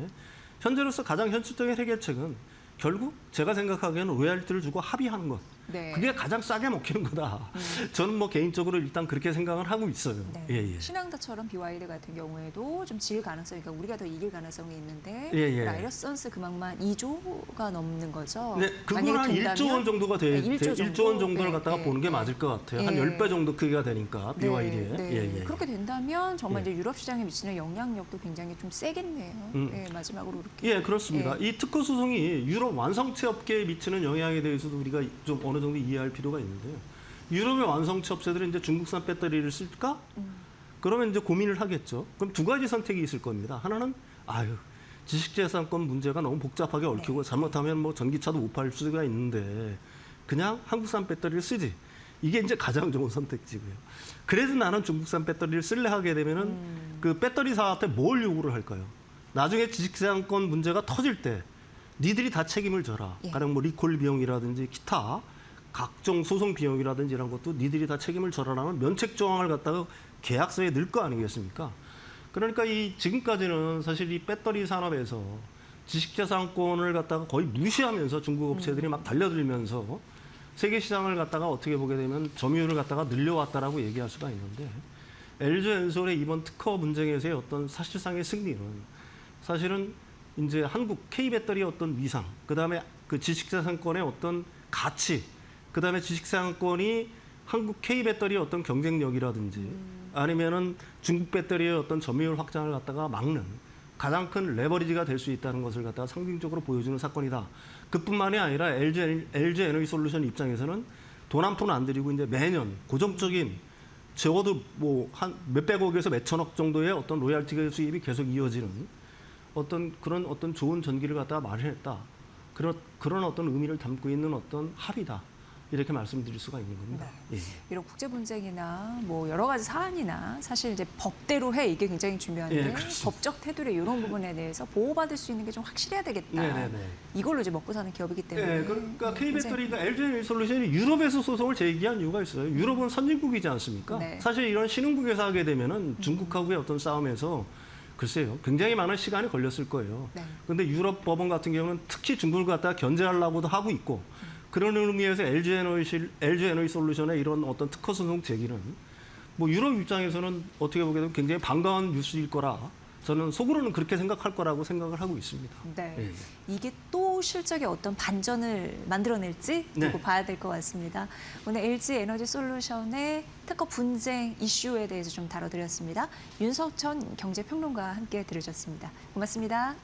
현재로서 가장 현실적인 해결책은 결국 제가 생각하기에는 로얄티를 주고 합의하는 것. 네. 그게 가장 싸게 먹히는 거다. 저는 뭐 개인적으로 일단 그렇게 생각을 하고 있어요. 네. 예, 예. 신앙다처럼 BYD 같은 경우에도 좀 질 가능성이, 그러니까 우리가 더 이길 가능성이 있는데 예, 예. 라이선스 그만만 2조가 넘는 거죠. 네, 그건 한 1조 원 정도가 돼, 네, 1조 1조 원 정도를 네, 갖다가 네, 보는 게 네. 맞을 것 같아요. 한 예. 10배 정도 크기가 되니까 BYD에. 네, 네. 예, 예. 그렇게 된다면 정말 예. 이제 유럽 시장에 미치는 영향력도 굉장히 좀 세겠네요. 네, 마지막으로 이렇게. 예, 그렇습니다. 예. 이 특허 소송이 유럽 완성체 업계에 미치는 영향에 대해서도 우리가 좀 어느 정도 이해할 필요가 있는데요. 유럽의 완성체 업체들은 이제 중국산 배터리를 쓸까? 그러면 이제 고민을 하겠죠. 그럼 두 가지 선택이 있을 겁니다. 하나는 지식재산권 문제가 너무 복잡하게 얽히고 잘못하면 뭐 전기차도 못 팔 수가 있는데 그냥 한국산 배터리를 쓰지. 이게 이제 가장 좋은 선택지고요. 그래도 나는 중국산 배터리를 쓸래 하게 되면은 그 배터리사한테 뭘 요구를 할까요? 나중에 지식재산권 문제가 터질 때 니들이 다 책임을 져라. 예. 가령 뭐 리콜 비용이라든지 기타 각종 소송 비용이라든지 이런 것도 니들이 다 책임을 져라라는 면책 조항을 갖다가 계약서에 넣을 거 아니겠습니까? 그러니까 이 지금까지는 사실 이 배터리 산업에서 지식재산권을 갖다가 거의 무시하면서 중국 업체들이 막 달려들면서 세계 시장을 갖다가 어떻게 보게 되면 점유율을 갖다가 늘려왔다라고 얘기할 수가 있는데 LG엔솔의 이번 특허 분쟁에서의 어떤 사실상의 승리는 사실은 이제 한국 K배터리의 어떤 위상, 그다음에 그 지식재산권의 어떤 가치, 그다음에 지식재산권이 한국 K배터리의 어떤 경쟁력이라든지 아니면은 중국 배터리의 어떤 점유율 확장을 갖다가 막는 가장 큰 레버리지가 될 수 있다는 것을 갖다가 상징적으로 보여주는 사건이다. 그뿐만이 아니라 LG 에너지솔루션 입장에서는 돈 한 푼 안 들이고 이제 매년 고정적인 적어도 뭐 한 몇백억에서 몇천억 정도의 어떤 로얄티 수입이 계속 이어지는 어떤 그런 어떤 좋은 전기를 갖다가 마련했다. 그런 어떤 의미를 담고 있는 어떤 합의다. 이렇게 말씀드릴 수가 있는 겁니다. 예. 이런 국제 분쟁이나 뭐 여러 가지 사안이나 사실 이제 법대로 해 이게 굉장히 중요한데 예, 그렇습니다. 법적 태도의 이런 부분에 대해서 보호받을 수 있는 게 좀 확실해야 되겠다. 네네네. 이걸로 이제 먹고 사는 기업이기 때문에. 네, 그러니까 K배터리가 LG에너지솔루션이 유럽에서 소송을 제기한 이유가 있어요. 유럽은 선진국이지 않습니까? 네. 사실 이런 신흥국에서 하게 되면은 중국하고의 어떤 싸움에서 글쎄요, 굉장히 많은 시간이 걸렸을 거예요. 네. 그런데 유럽 법원 같은 경우는 특히 중국을 갖다가 견제하려고도 하고 있고 그런 의미에서 LG에너지솔루션의 이런 어떤 특허 소송 제기는 뭐 유럽 입장에서는 어떻게 보게 되면 굉장히 반가운 뉴스일 거라 저는 속으로는 그렇게 생각할 거라고 생각을 하고 있습니다. 네. 예. 이게 또 실적에 어떤 반전을 만들어낼지 네. 두고 봐야 될 것 같습니다. 오늘 LG 에너지 솔루션의 특허 분쟁 이슈에 대해서 좀 다뤄드렸습니다. 윤석천 경제평론가와 함께 들으셨습니다. 고맙습니다.